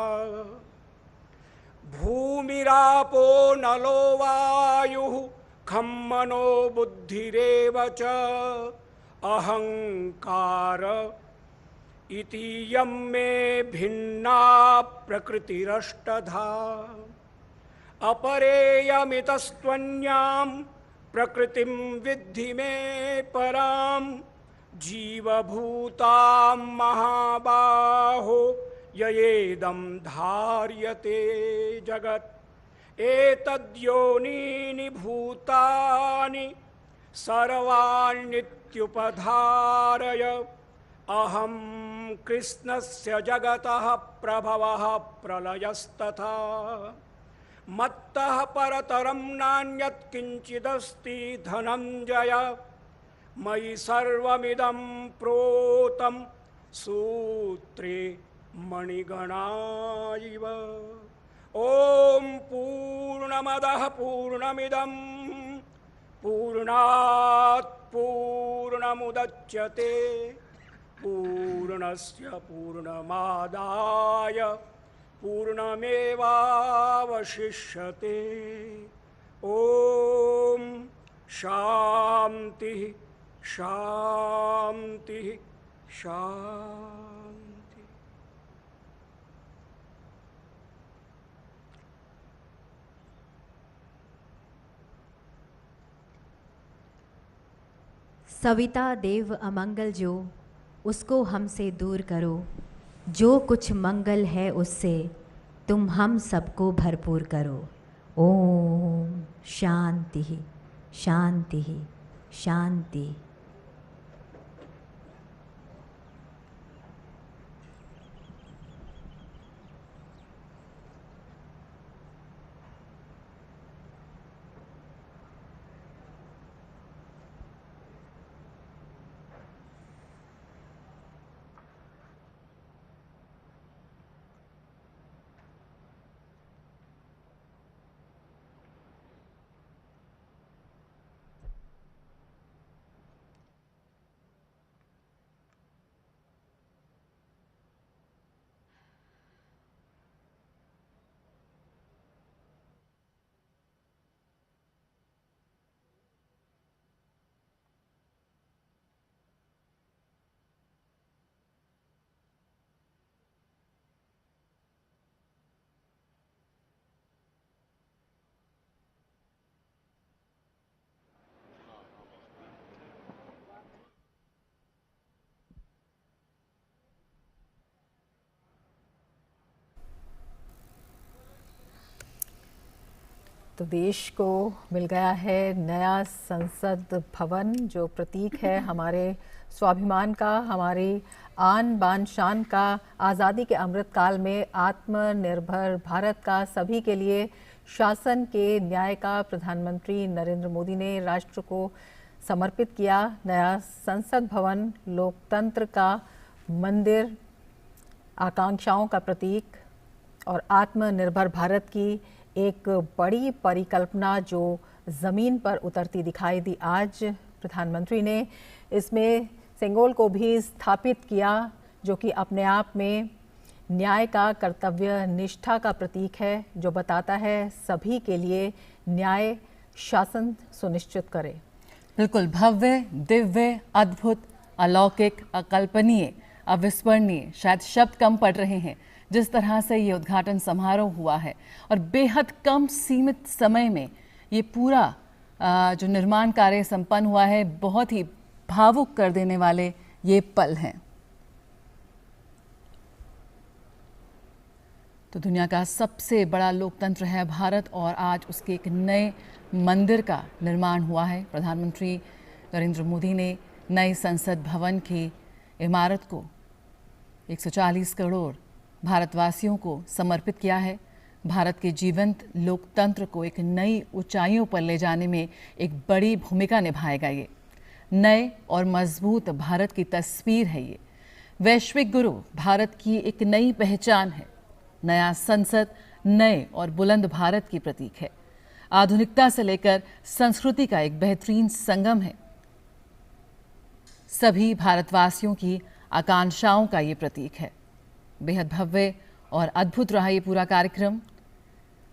भूमिरापो नलो वायुः खं मनो बुद्धिरेव च अहंकार इतीयं मे भिन्ना प्रकृतिरष्टधा अपरेयमितस्त्वन्यां प्रकृतिं विद्धि मे परां जीवभूतां महाबाहो ययेदं धार्यते जगत् एतद्योनीनि भूतानि सर्वाण्नित्युपधारय अहं कृष्णस्य जगतः प्रभवः प्रलयस्तथा मत्तः परतरं नान्यत् किञ्चिदस्ति धनञ्जय मयि सर्वमिदं प्रोतं सूत्रे मणिगणा इव ॐ पूर्णमदः पूर्णमिदं पूर्णात् पूर्णमुदच्यते पूर्णस्य पूर्णमादाय पूर्णमेवावशिष्यते ॐ शान्तिः शान्तिः शान्ति। सविता देव अमंगल जो, उसको हमसे दूर करो। जो कुछ मंगल है उससे तुम हम सबको भरपूर करो। ओम शांति शांति शांति। तो देश को मिल गया है नया संसद भवन, जो प्रतीक है हमारे स्वाभिमान का, हमारी आन बान शान का, आज़ादी के अमृत काल में आत्मनिर्भर भारत का, सभी के लिए शासन के न्याय का प्रधानमंत्री नरेंद्र मोदी ने राष्ट्र को समर्पित किया। नया संसद भवन लोकतंत्र का मंदिर, आकांक्षाओं का प्रतीक और आत्मनिर्भर भारत की एक बड़ी परिकल्पना जो ज़मीन पर उतरती दिखाई दी। आज प्रधानमंत्री ने इसमें सेंगोल को भी स्थापित किया, जो कि अपने आप में न्याय का, कर्तव्य निष्ठा का प्रतीक है, जो बताता है सभी के लिए न्याय शासन सुनिश्चित करे। बिल्कुल भव्य, दिव्य, अद्भुत, अलौकिक, अकल्पनीय, अविस्मरणीय, शायद शब्द कम पड़ रहे हैं जिस तरह से ये उद्घाटन समारोह हुआ है, और बेहद कम सीमित समय में ये पूरा जो निर्माण कार्य संपन्न हुआ है, बहुत ही भावुक कर देने वाले ये पल हैं। तो दुनिया का सबसे बड़ा लोकतंत्र है भारत, और आज उसके एक नए मंदिर का निर्माण हुआ है। प्रधानमंत्री नरेंद्र मोदी ने नए संसद भवन की इमारत को 140 करोड़ भारतवासियों को समर्पित किया है। भारत के जीवंत लोकतंत्र को एक नई ऊंचाइयों पर ले जाने में एक बड़ी भूमिका निभाएगा। ये नए और मजबूत भारत की तस्वीर है। ये वैश्विक गुरु भारत की एक नई पहचान है। नया संसद नए और बुलंद भारत की प्रतीक है। आधुनिकता से लेकर संस्कृति का एक बेहतरीन संगम है। सभी भारतवासियों की आकांक्षाओं का ये प्रतीक है। बेहद भव्य और अद्भुत रहा ये पूरा कार्यक्रम।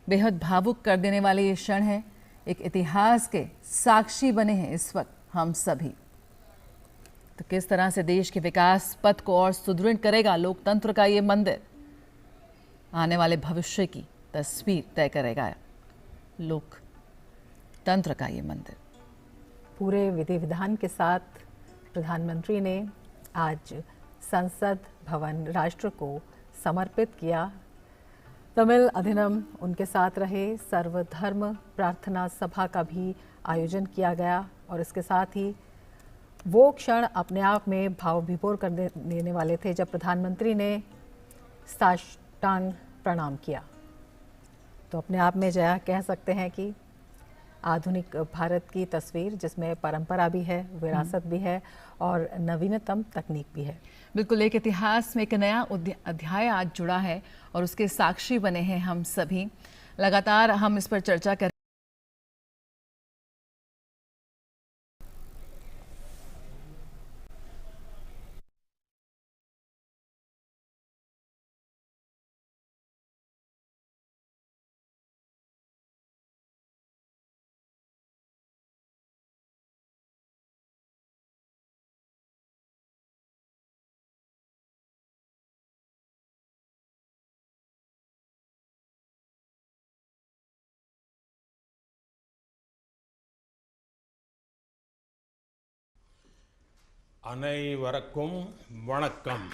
बेहद भावुक कर देने वाले ये क्षण है। एक इतिहास के साक्षी बने हैं इस वक्त हम सभी। तो किस तरह से देश के विकास पथ को और सुदृढ़ करेगा लोकतंत्र का ये मंदिर, आने वाले भविष्य की तस्वीर तय करेगा लोकतंत्र का ये मंदिर। पूरे विधि विधान के साथ प्रधानमंत्री ने आज संसद भवन राष्ट्र को समर्पित किया। तमिल अधिनम उनके साथ रहे। सर्वधर्म प्रार्थना सभा का भी आयोजन किया गया और इसके साथ ही वो क्षण अपने आप में भाव विभोर कर देने वाले थे जब प्रधानमंत्री ने साष्टांग प्रणाम किया। तो अपने आप में जया कह सकते हैं कि आधुनिक भारत की तस्वीर जिसमें परंपरा भी है, विरासत भी है और नवीनतम तकनीक भी है। बिल्कुल, एक इतिहास में एक नया अध्याय आज जुड़ा है और उसके साक्षी बने हैं हम सभी। लगातार हम इस पर चर्चा कर அனைவருக்கும் வணக்கம்.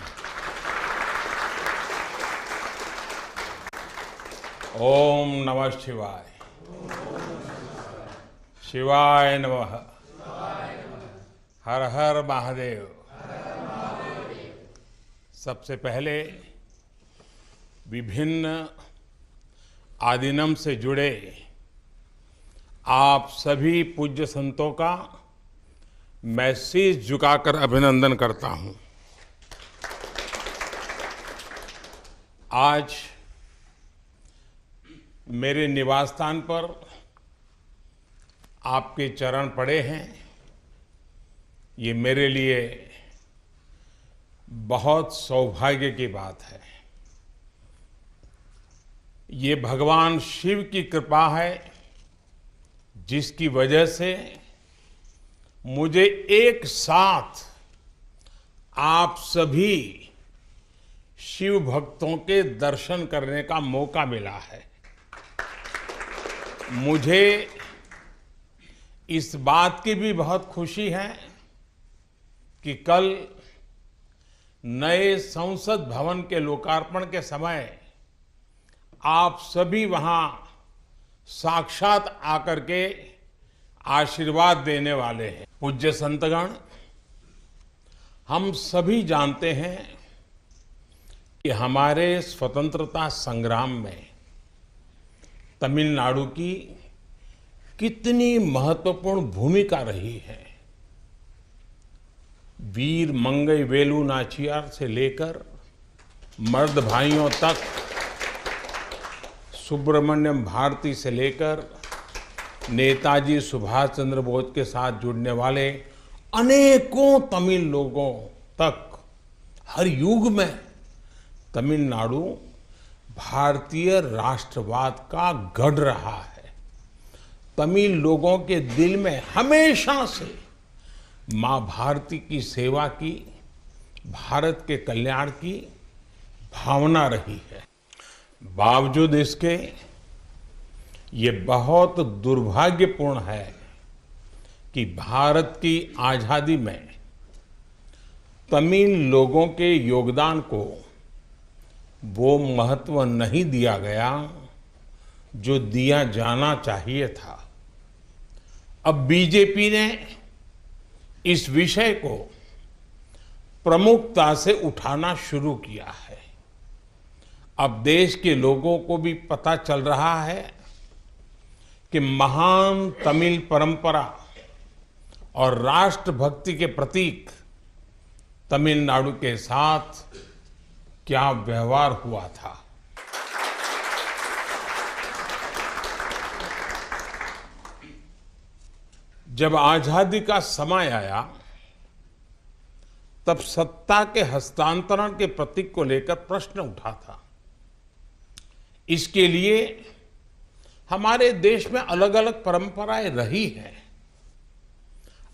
ஓம் நம சிவாய். शिवाय नमः. हर हर महादेव. सबसे पहले विभिन्न आदिनम से जुड़े आप सभी पूज्य संतों का मैं शीश झुकाकर अभिनंदन करता हूं. आज मेरे निवास स्थान पर आपके चरण पड़े हैं. ये मेरे लिए बहुत सौभाग्य की बात है. ये भगवान शिव की कृपा है जिसकी वजह से मुझे एक साथ आप सभी शिव भक्तों के दर्शन करने का मौका मिला है. मुझे इस बात की भी बहुत खुशी है कि कल नए संसद भवन के लोकार्पण के समय आप सभी वहां साक्षात आकर के आशीर्वाद देने वाले हैं. पूज्य संतगण, हम सभी जानते हैं कि हमारे स्वतंत्रता संग्राम में तमिलनाडु की कितनी महत्वपूर्ण भूमिका रही है. वीर मंगई वेलु नाचियार से लेकर मर्द भाइयों तक, सुब्रमण्यम भारती से लेकर नेताजी सुभाष चंद्र बोस के साथ जुड़ने वाले अनेकों तमिल लोगों तक हर युग में तमिलनाडु भारतीय राष्ट्रवाद का गढ़ रहा है. तमिल लोगों के दिल में हमेशा से मां भारती की सेवा की, भारत के कल्याण की भावना रही है. बावजूद इसके ये बहुत दुर्भाग्यपूर्ण है कि भारत की आजादी में तमिल लोगों के योगदान को वो महत्व नहीं दिया गया जो दिया जाना चाहिए था. अब बीजेपी ने इस विषय को प्रमुखता से उठाना शुरू किया है. अब देश के लोगों को भी पता चल रहा है कि महान तमिल परंपरा और राष्ट्रभक्ति के प्रतीक तमिलनाडु के साथ क्या व्यवहार हुआ था. जब आजादी का समय आया तब सत्ता के हस्तांतरण के प्रतीक को लेकर प्रश्न उठा था. इसके लिए हमारे देश में अलग अलग परंपराएं रही हैं,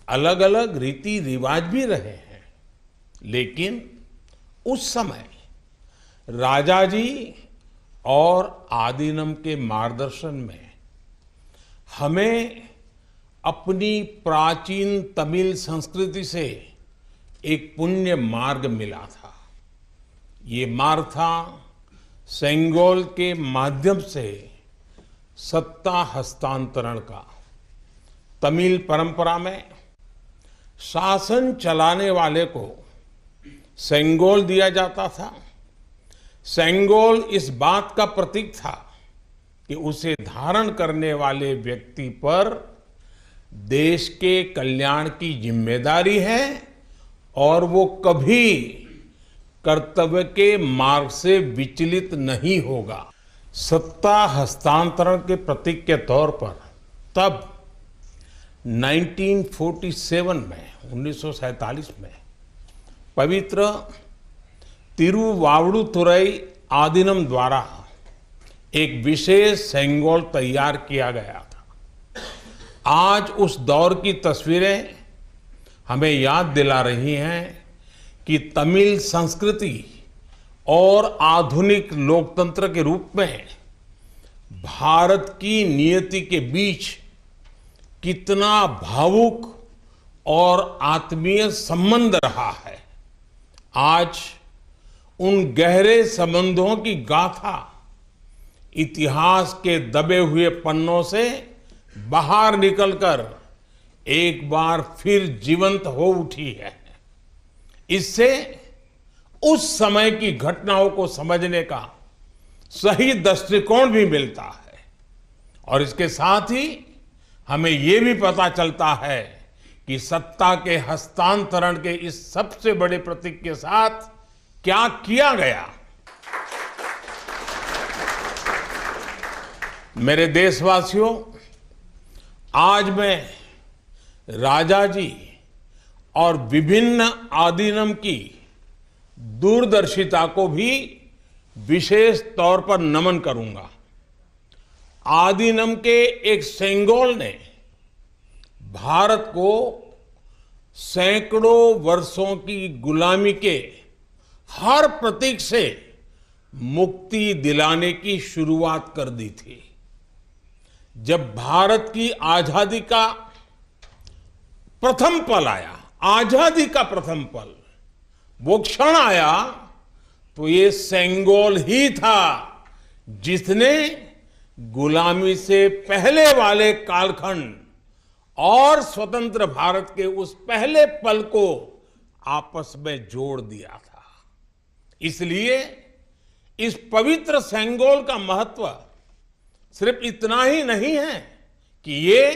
अलग अलग रीति रिवाज भी रहे हैं. लेकिन उस समय राजा जी और आदीनम के मार्गदर्शन में हमें अपनी प्राचीन तमिल संस्कृति से एक पुण्य मार्ग मिला था। ये मार्ग था सेंगोल के माध्यम से सत्ता हस्तांतरण का। तमिल परंपरा में शासन चलाने वाले को सेंगोल दिया जाता था। सेंगोल इस बात का प्रतीक था कि उसे धारण करने वाले व्यक्ति पर देश के कल्याण की जिम्मेदारी है और वो कभी कर्तव्य के मार्ग से विचलित नहीं होगा। सत्ता हस्तांतरण के प्रतीक के तौर पर तब 1947 में 1947 में पवित्र तिरुवावड़ुतुरई आदीनम द्वारा एक विशेष सेंगोल तैयार किया गया था। आज उस दौर की तस्वीरें हमें याद दिला रही हैं कि तमिल संस्कृति और आधुनिक लोकतंत्र के रूप में भारत की नियति के बीच कितना भावुक और आत्मीय संबंध रहा है। आज उन गहरे संबंधों की गाथा इतिहास के दबे हुए पन्नों से बाहर निकलकर एक बार फिर जीवंत हो उठी है। इससे उस समय की घटनाओं को समझने का सही दृष्टिकोण भी मिलता है और इसके साथ ही हमें ये भी पता चलता है कि सत्ता के हस्तांतरण के इस सबसे बड़े प्रतीक के साथ क्या किया गया। मेरे देशवासियों, आज मैं राजा जी और विभिन्न आदीनम की दूरदर्शिता को भी विशेष तौर पर नमन करूंगा। आदीनम के एक सेंगोल ने भारत को सैकड़ों वर्षों की गुलामी के हर प्रतीक से मुक्ति दिलाने की शुरुआत कर दी थी। जब भारत की आजादी का प्रथम पल आया, आजादी का प्रथम पल, वो क्षण आया, तो ये सेंगोल ही था जिसने गुलामी से पहले वाले कालखंड और स्वतंत्र भारत के उस पहले पल को आपस में जोड़ दिया था। इसलिए इस पवित्र सेंगोल का महत्व सिर्फ इतना ही नहीं है कि ये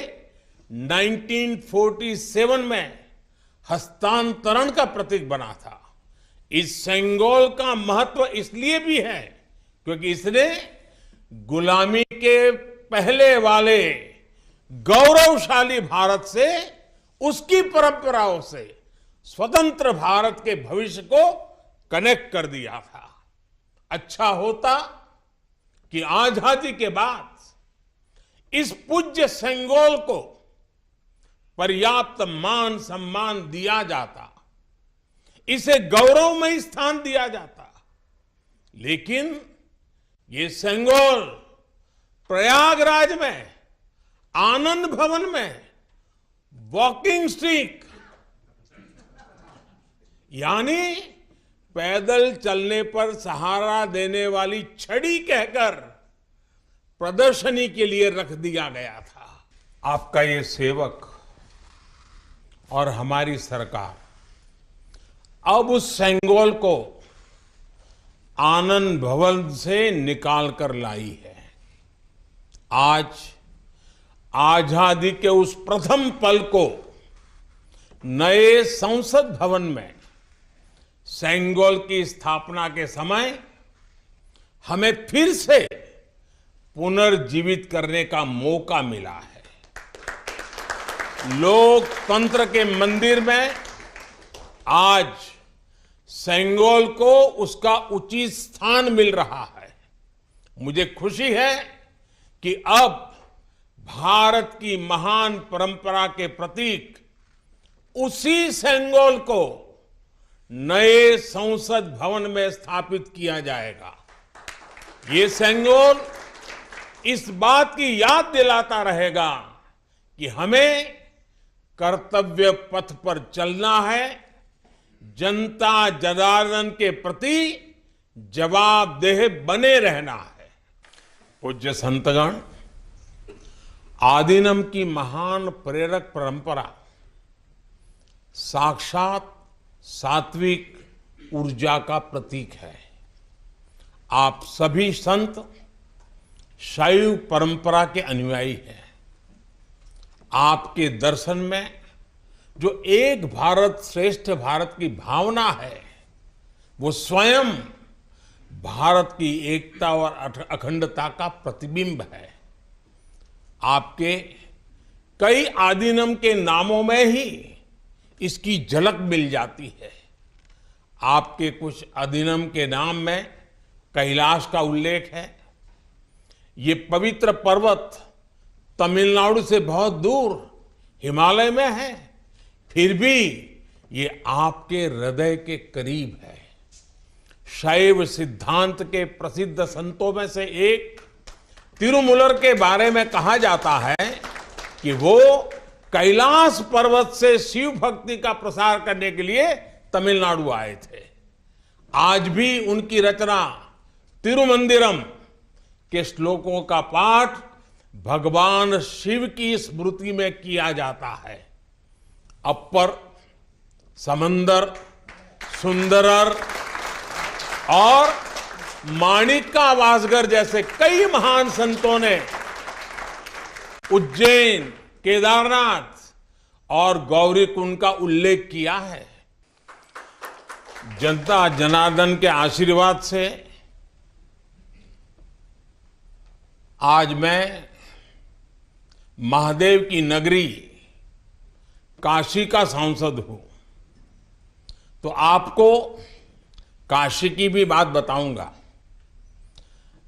1947 में हस्तांतरण का प्रतीक बना था। इस सेंगोल का महत्व इसलिए भी है क्योंकि इसने गुलामी के पहले वाले गौरवशाली भारत से, उसकी परंपराओं से स्वतंत्र भारत के भविष्य को कनेक्ट कर दिया था। अच्छा होता कि आजादी के बाद इस पूज्य सेंगोल को पर्याप्त मान सम्मान दिया जाता, इसे गौरवमय स्थान दिया जाता। लेकिन ये सेंगोल प्रयागराज में आनंद भवन में वॉकिंग स्टिक यानी पैदल चलने पर सहारा देने वाली छड़ी कहकर प्रदर्शनी के लिए रख दिया गया था। आपका ये सेवक और हमारी सरकार अब उस सेंगोल को आनंद भवन से निकाल कर लाई है। आज आजादी के उस प्रथम पल को नए संसद भवन में सेंगोल की स्थापना के समय हमें फिर से पुनर्जीवित करने का मौका मिला है। लोकतंत्र के मंदिर में आज सेंगोल को उसका उचित स्थान मिल रहा है। मुझे खुशी है कि अब भारत की महान परंपरा के प्रतीक उसी सेंगोल को नए संसद भवन में स्थापित किया जाएगा। ये सेंगोल इस बात की याद दिलाता रहेगा कि हमें कर्तव्य पथ पर चलना है, जनता जनार्दन के प्रति जवाबदेह बने रहना है। पूज्य संतगण, आदिनम की महान प्रेरक परंपरा साक्षात सात्विक ऊर्जा का प्रतीक है। आप सभी संत शैव परंपरा के अनुयायी हैं। आपके दर्शन में जो एक भारत श्रेष्ठ भारत की भावना है, वो स्वयं भारत की एकता और अखंडता का प्रतिबिंब है। आपके कई आदिनम के नामों में ही इसकी झलक मिल जाती है। आपके कुछ आदिनम के नाम में कैलाश का उल्लेख है। ये पवित्र पर्वत तमिलनाडु से बहुत दूर हिमालय में है, फिर भी ये आपके हृदय के करीब है। शैव सिद्धांत के प्रसिद्ध संतों में से एक तिरुमूलर के बारे में कहा जाता है कि वो कैलाश पर्वत से शिव भक्ति का प्रसार करने के लिए तमिलनाडु आए थे। आज भी उनकी रचना तिरुमंदिरम के श्लोकों का पाठ भगवान शिव की स्मृति में किया जाता है। अपर, समंदर, सुंदरर और माणिका वासगर जैसे कई महान संतों ने उज्जैन, केदारनाथ और गौरीकुंड का उल्लेख किया है। जनता जनार्दन के आशीर्वाद से आज मैं महादेव की नगरी काशी का सांसद हूं, तो आपको काशी की भी बात बताऊंगा।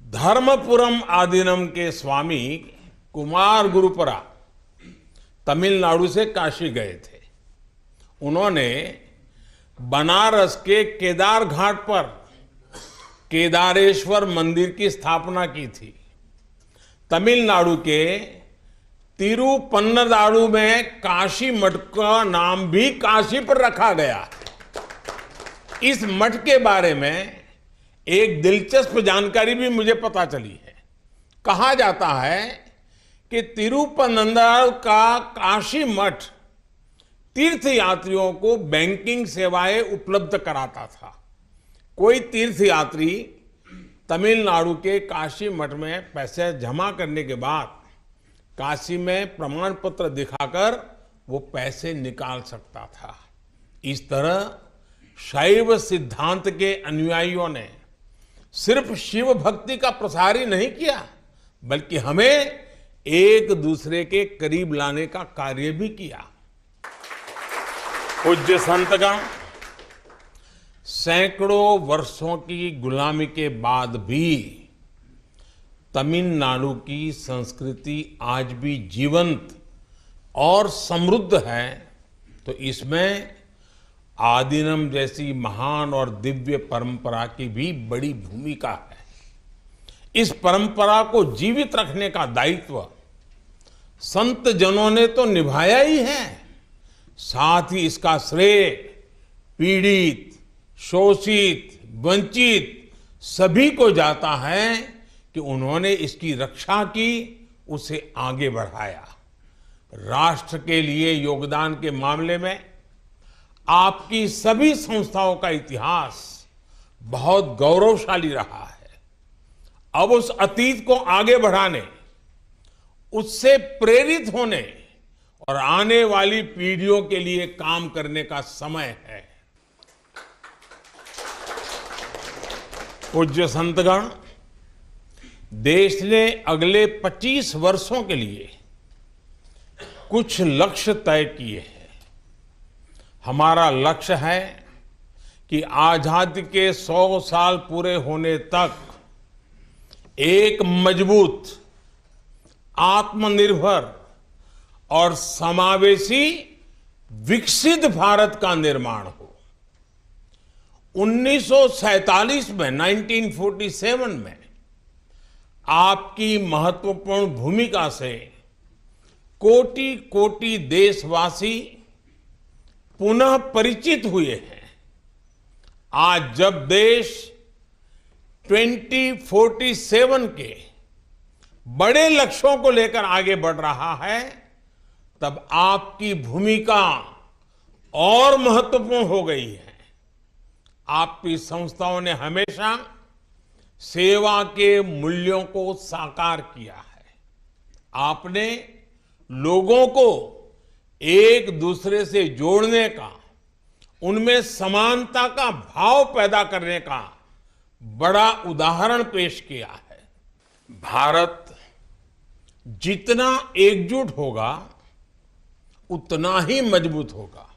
धर्मपुरम आदीनम के स्वामी कुमार गुरुपरा तमिलनाडु से काशी गए थे। उन्होंने बनारस के केदार घाट पर केदारेश्वर मंदिर की स्थापना की थी। तमिलनाडु के तिरुपन्नदारु में काशी मठ का नाम भी काशी पर रखा गया। इस मठ के बारे में एक दिलचस्प जानकारी भी मुझे पता चली है। कहा जाता है कि तिरुपन्नदारु का काशी मठ तीर्थ यात्रियों को बैंकिंग सेवाएं उपलब्ध कराता था। कोई तीर्थ यात्री तमिलनाडु के काशी मठ में पैसे जमा करने के बाद काशी में प्रमाण पत्र दिखाकर वो पैसे निकाल सकता था। इस तरह शैव सिद्धांत के अनुयायियों ने सिर्फ शिव भक्ति का प्रसार ही नहीं किया, बल्कि हमें एक दूसरे के करीब लाने का कार्य भी किया। पूज्य संतगण, सैकड़ों वर्षों की गुलामी के बाद भी तमिलनाडु की संस्कृति आज भी जीवंत और समृद्ध है, तो इसमें आदिनम जैसी महान और दिव्य परंपरा की भी बड़ी भूमिका है। इस परंपरा को जीवित रखने का दायित्व संत जनों ने तो निभाया ही है, साथ ही इसका श्रेय पीड़ित, शोषित, वंचित सभी को जाता है कि उन्होंने इसकी रक्षा की, उसे आगे बढ़ाया। राष्ट्र के लिए योगदान के मामले में आपकी सभी संस्थाओं का इतिहास बहुत गौरवशाली रहा है। अब उस अतीत को आगे बढ़ाने, उससे प्रेरित होने और आने वाली पीढ़ियों के लिए काम करने का समय है। पूज्य संतगण, देश ने अगले 25 वर्षों के लिए कुछ लक्ष्य तय किए हैं। हमारा लक्ष्य है कि आजादी के 100 साल पूरे होने तक एक मजबूत, आत्मनिर्भर और समावेशी विकसित भारत का निर्माण हो। 1947 में 1947 में आपकी महत्वपूर्ण भूमिका से कोटि कोटि देशवासी पुनः परिचित हुए हैं। आज जब देश 2047 के बड़े लक्ष्यों को लेकर आगे बढ़ रहा है, तब आपकी भूमिका और महत्वपूर्ण हो गई है। आपकी संस्थाओं ने हमेशा सेवा के मूल्यों को साकार किया है। आपने लोगों को एक दूसरे से जोड़ने का, उनमें समानता का भाव पैदा करने का बड़ा उदाहरण पेश किया है। भारत जितना एकजुट होगा उतना ही मजबूत होगा।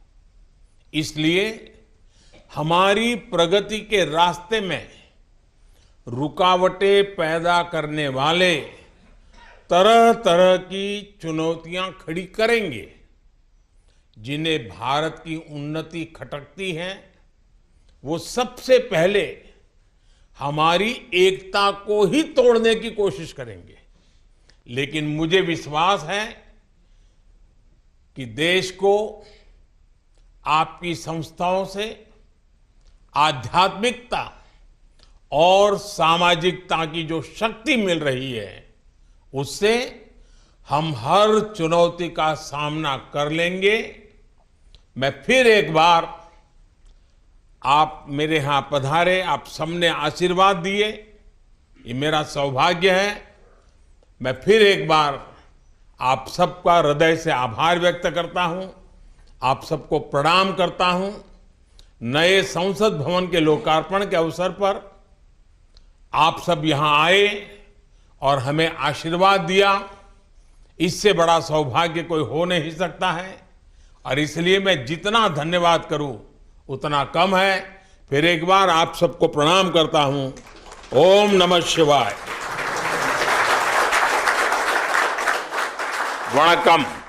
इसलिए हमारी प्रगति के रास्ते में रुकावटें पैदा करने वाले तरह तरह की चुनौतियां खड़ी करेंगे, जिन्हें भारत की उन्नति खटकती है। वो सबसे पहले हमारी एकता को ही तोड़ने की कोशिश करेंगे। लेकिन मुझे विश्वास है कि देश को आपकी संस्थाओं से आध्यात्मिकता और सामाजिकता की जो शक्ति मिल रही है, उससे हम हर चुनौती का सामना कर लेंगे। मैं फिर एक बार, आप मेरे यहां पधारे, आप सबने आशीर्वाद दिए, ये मेरा सौभाग्य है। मैं फिर एक बार आप सबका हृदय से आभार व्यक्त करता हूं, आप सबको प्रणाम करता हूं। नए संसद भवन के लोकार्पण के अवसर पर आप सब यहां आए और हमें आशीर्वाद दिया, इससे बड़ा सौभाग्य कोई हो नहीं सकता है। और इसलिए मैं जितना धन्यवाद करूं उतना कम है। फिर एक बार आप सबको प्रणाम करता हूं। ओम नमः शिवाय। वणक्कम।